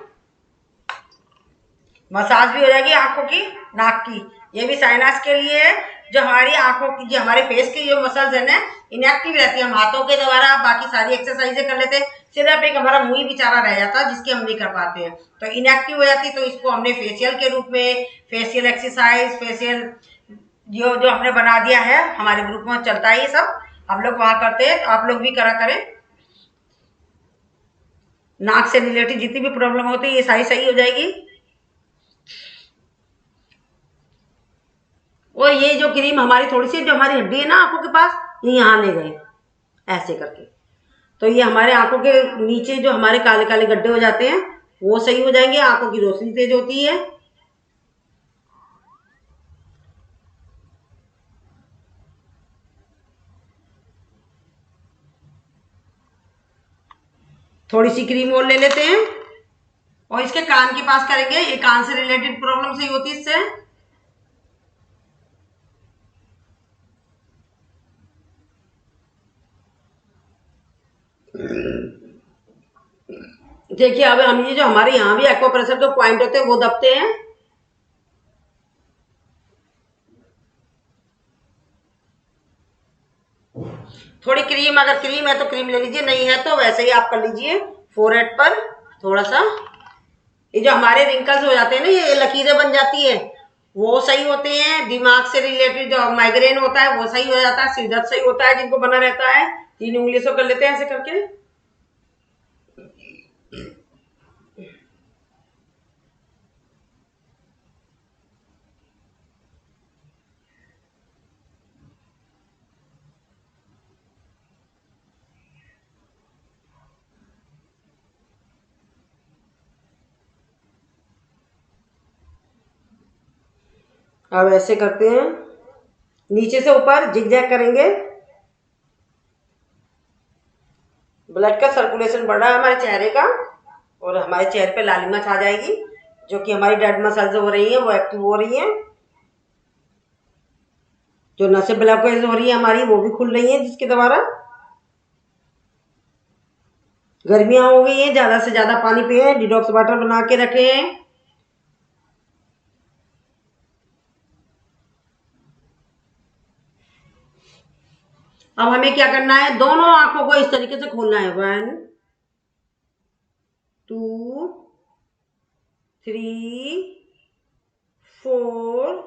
मसाज भी हो जाएगी आंखों की, नाक की। ये भी साइनस के लिए है। जो हमारी आंखों की, जो हमारे फेस की जो मसल्स है ना, इनएक्टिव रहती है। हम हाथों के द्वारा बाकी सारी एक्सरसाइजें कर लेते हैं, सिर्फ एक हमारा मुंह ही बेचारा रह जाता है जिसकी हम नहीं कर पाते हैं, तो इनएक्टिव हो जाती है। तो इसको हमने फेशियल के रूप में, फेशियल एक्सरसाइज, फेशियल जो जो हमने बना दिया है, हमारे ग्रुप में चलता है ये सब, हम लोग वहाँ करते हैं, तो आप लोग भी करा करें। नाक से रिलेटेड जितनी भी प्रॉब्लम होती है ये सारी सही हो जाएगी। और ये जो क्रीम हमारी थोड़ी सी, जो हमारी हड्डी है ना आंखों के पास, ये यहाँ ले गए ऐसे करके, तो ये हमारे आंखों के नीचे जो हमारे काले काले गड्ढे हो जाते हैं वो सही हो जाएंगे। आंखों की रोशनी तेज होती है। थोड़ी सी क्रीम और ले लेते हैं और इसके कान के पास करेंगे। ये कान से रिलेटेड प्रॉब्लम सही होती है इससे। देखिए अब हम ये जो हमारे यहाँ भी एक्वाप्रेशर जो पॉइंट होते हैं वो दबते हैं। थोड़ी क्रीम, अगर क्रीम है तो क्रीम ले लीजिए, नहीं है तो वैसे ही आप कर लीजिए फोरहेड पर थोड़ा सा। ये जो हमारे रिंकल्स हो जाते हैं ना, ये लकीरें बन जाती है, वो सही होते हैं। दिमाग से रिलेटेड जो माइग्रेन होता है वो सही हो जाता है। सिर दर्द सही होता है जिनको बना रहता है। 3 उंगली से कर लेते हैं ऐसे करके। अब ऐसे करते हैं, नीचे से ऊपर जिगजैग करेंगे। ब्लड का सर्कुलेशन बढ़ रहा है हमारे चेहरे का, और हमारे चेहरे पे लालिमा छा जाएगी, जो कि हमारी डेड मसल्स हो रही हैं वो एक्टिव हो रही हैं। जो नसें ब्लॉकेज हो रही है हमारी वो भी खुल रही हैं, जिसके द्वारा। गर्मियां हो गई हैं, ज्यादा से ज्यादा पानी पिए, डिटॉक्स वाटर बना के रखें। अब हमें क्या करना है, दोनों आंखों को इस तरीके से खोलना है। 1 2 3 4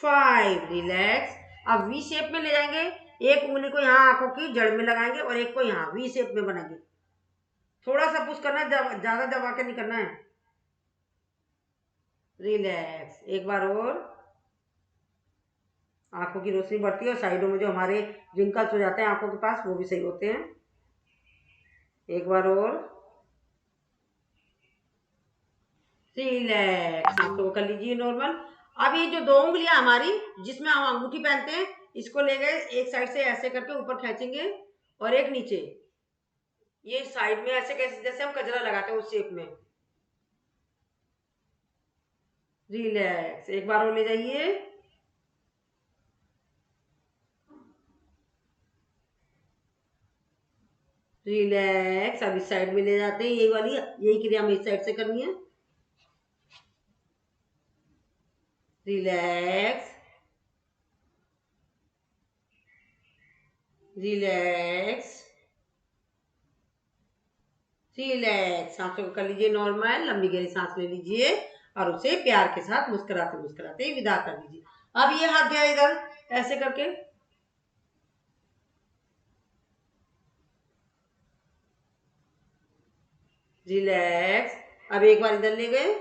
5, रिलैक्स। अब वी शेप में ले जाएंगे। एक उंगली को यहाँ आंखों की जड़ में लगाएंगे और एक को यहाँ वी शेप में बनाएंगे। थोड़ा सा पुश करना है, ज्यादा दबा के नहीं करना है। रिलैक्स, एक बार और। आंखों की रोशनी बढ़ती है और साइडों में जो हमारे रिंकल्स हो जाते हैं आंखों के पास वो भी सही होते हैं। एक बार और। रिलैक्स, आंखों को कर लीजिए नॉर्मल। अब ये जो 2 उंगलियां हमारी जिसमें हम अंगूठी पहनते हैं, इसको ले गए एक साइड से ऐसे करके ऊपर खींचेंगे और एक नीचे, ये साइड में ऐसे कैसे जैसे हम कजरा लगाते हैं उस शेप में। रिलैक्स, एक बार और ले जाइए। रिलैक्स, अब इस साइड में ले जाते हैं। यही वाली, यही क्रिया हमें इस साइड से करनी है। Relax, relax, relax. सांसों को कर लीजिए नॉर्मल, लंबी गहरी सांस ले लीजिए और उसे प्यार के साथ मुस्कुराते मुस्कुराते विदा कर लीजिए। अब ये हाथ गया इधर ऐसे करके, रिलैक्स। अब एक बार इधर ले गए,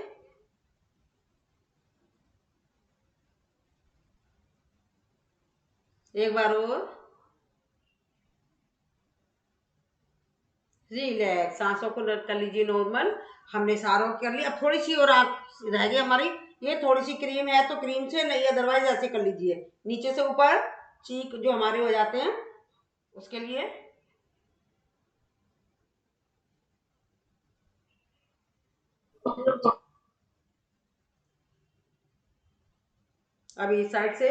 एक बार और रिलैक्स, सांसों को कर लीजिए नॉर्मल। हमने सारों कर लिया, अब थोड़ी सी और आँख रह गई हमारी। ये थोड़ी सी क्रीम है तो क्रीम से नहीं, अदरवाइज ऐसे कर लीजिए, नीचे से ऊपर चीक जो हमारे हो जाते हैं उसके लिए। अभी इस साइड से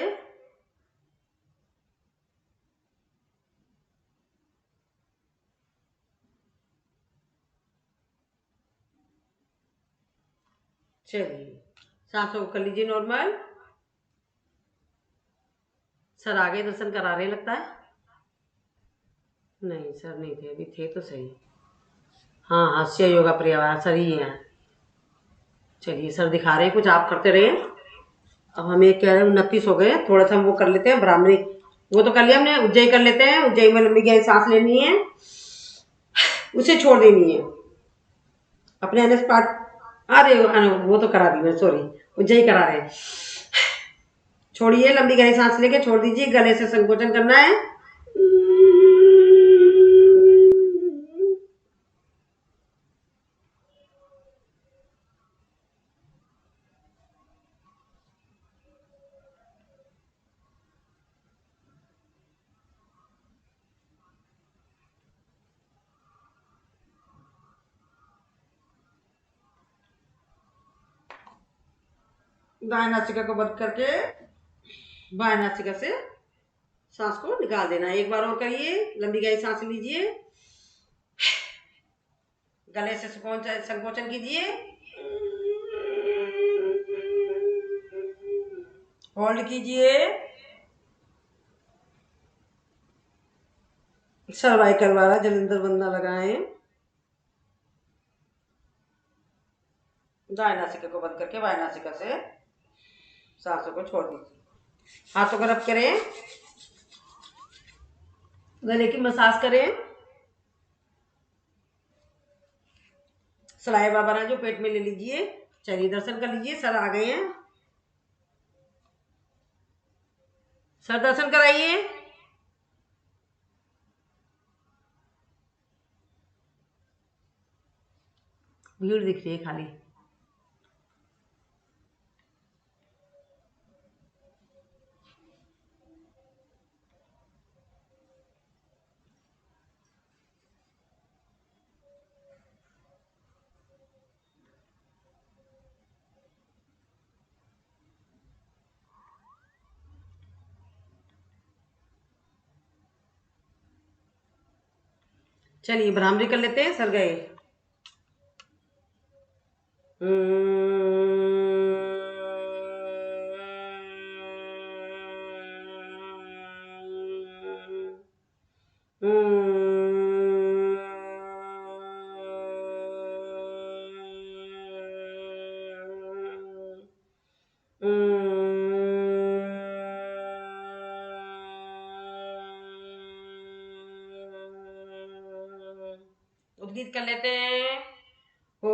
चलिए, सांसों को कर लीजिए नॉर्मल। सर आगे दर्शन करा रहे लगता है। नहीं सर नहीं थे, अभी थे तो सही। हाँ, हास्य योगा पर्यावरण सर ही है। चलिए सर दिखा रहे हैं, कुछ आप करते रहे। अब हम एक कह रहे हैं 29 हो गए, थोड़ा सा हम वो कर लेते हैं ब्राह्मणी, वो तो कर लिया हमने। उज्जयी कर लेते हैं। उज्जयी में लंबी गहरी सांस लेनी है, उसे छोड़ देनी है अपने एनएस पार्ट। अरे वो तो करा दी मैं, सॉरी, उज्जयी करा रहे हैं। छोड़िए, लंबी गहरी सांस लेके छोड़ दीजिए, गले से संकोचन करना है। दाएं नासिका को बंद करके बाएं नासिका से सांस को निकाल देना है। एक बार और करिए, लंबी गहरी सांस लीजिए, गले से संकोचन कीजिए, होल्ड कीजिए, सर्वाइकल वाला जलंधर बंधा लगाएं। दाएं नासिका को बंद करके बाएं नासिका से सांसों को छोड़ दीजिए। हाथों को रब करें, गले की मसाज करें। सलाइवा बना जो पेट में ले लीजिए। चलिए दर्शन कर लीजिए, सर आ गए हैं। सर दर्शन कराइए। भीड़ दिख रही है खाली। चलिए भ्रामरी कर लेते हैं, सर गए। उद्गीत कर लेते हैं। ओ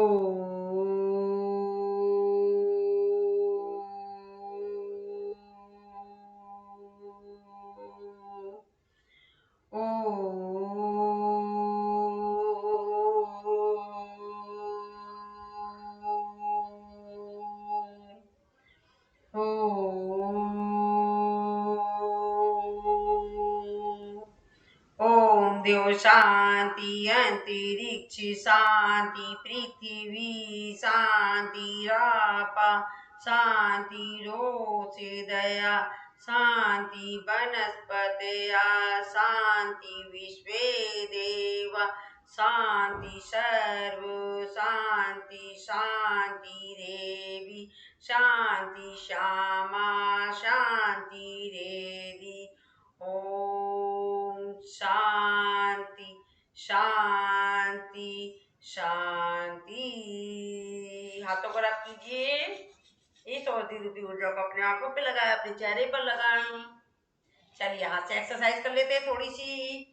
ओम देव शांति, अंतरिक्ष शांति, पृथ्वी शांति, रापा शांति, रोष दया शांति, वनस्पतया शांति, विश्वे देवा शांति, सर्व शांति शांति, देवी शांति, श्यामा शांति, रेदी। ओम शांति शांति शांति। हाथों को रख कीजिए। इस औषधि रूपी ऊर्जा को अपने आंखों पे लगाएं, अपने चेहरे पर लगाएं। चलिए हाथ से एक्सरसाइज कर लेते हैं थोड़ी सी,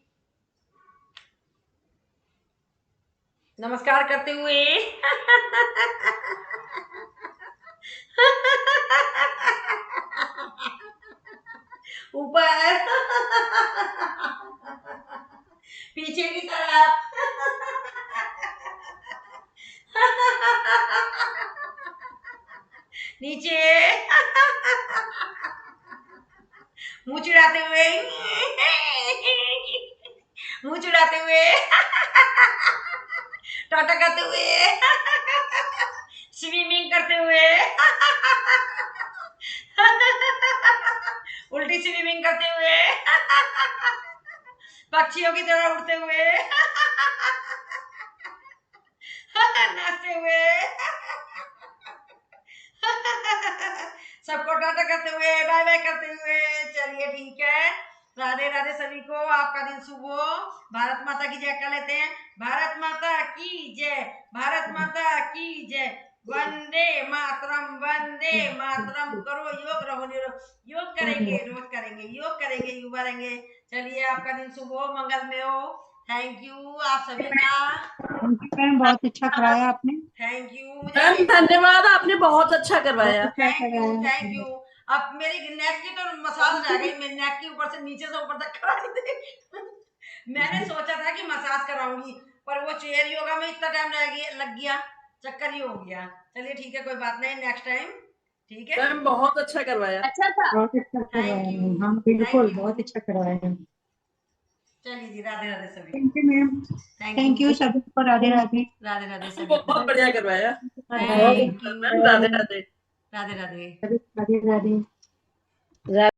नमस्कार करते हुए। ऊपर नीचे मुंह चिढ़ाते हुए मुंह चिढ़ाते हुए टाटा करते हुए स्विमिंग करते हुए उल्टी स्विमिंग करते हुए पक्षियों की तरह उड़ते हुए नाचते हुए सबको टाटा करते हुए बाय बाय करते हुए। चलिए ठीक है, राधे राधे सभी को, आपका दिन शुभ हो। भारत माता की जय कर लेते हैं। भारत माता की जय, भारत माता की जय। वंदे मातरम, वंदे मातरम। करो योग, रहो निरोग। योग करेंगे, रोज करेंगे, योग करेंगे, युवा रहेंगे। चलिए आपका दिन शुभ हो, मंगलमय हो। थैंक यू आप सभी का, मैम बहुत अच्छा कराया आपने। Thank you. मैम धन्यवाद, आपने बहुत अच्छा करवाया। Thank you, thank you. अब मेरी नेक की तो मसाज रह गई, मेरी नेक की ऊपर से नीचे से ऊपर तक करा दी। मैंने सोचा था कि मसाज कराऊंगी, पर वो चेयर योगा में इतना टाइम लग गया, चक्कर ही हो गया। चलिए ठीक है, कोई बात नहीं, नेक्स्ट टाइम ठीक है। मैम बहुत अच्छा करवाया। अच्छा था, बहुत अच्छा करवाया। हाँ बिल्कुल, बहुत अच्छा करवाया। चलिए जी, राधे राधे सभी। Thank you ma'am, thank you सभी को। राधे राधे, राधे राधे सभी को। बहुत बढ़िया करवाया। Thank you. Ma'am Radhe Radhe. Radhe Radhe. Radhe Radhe.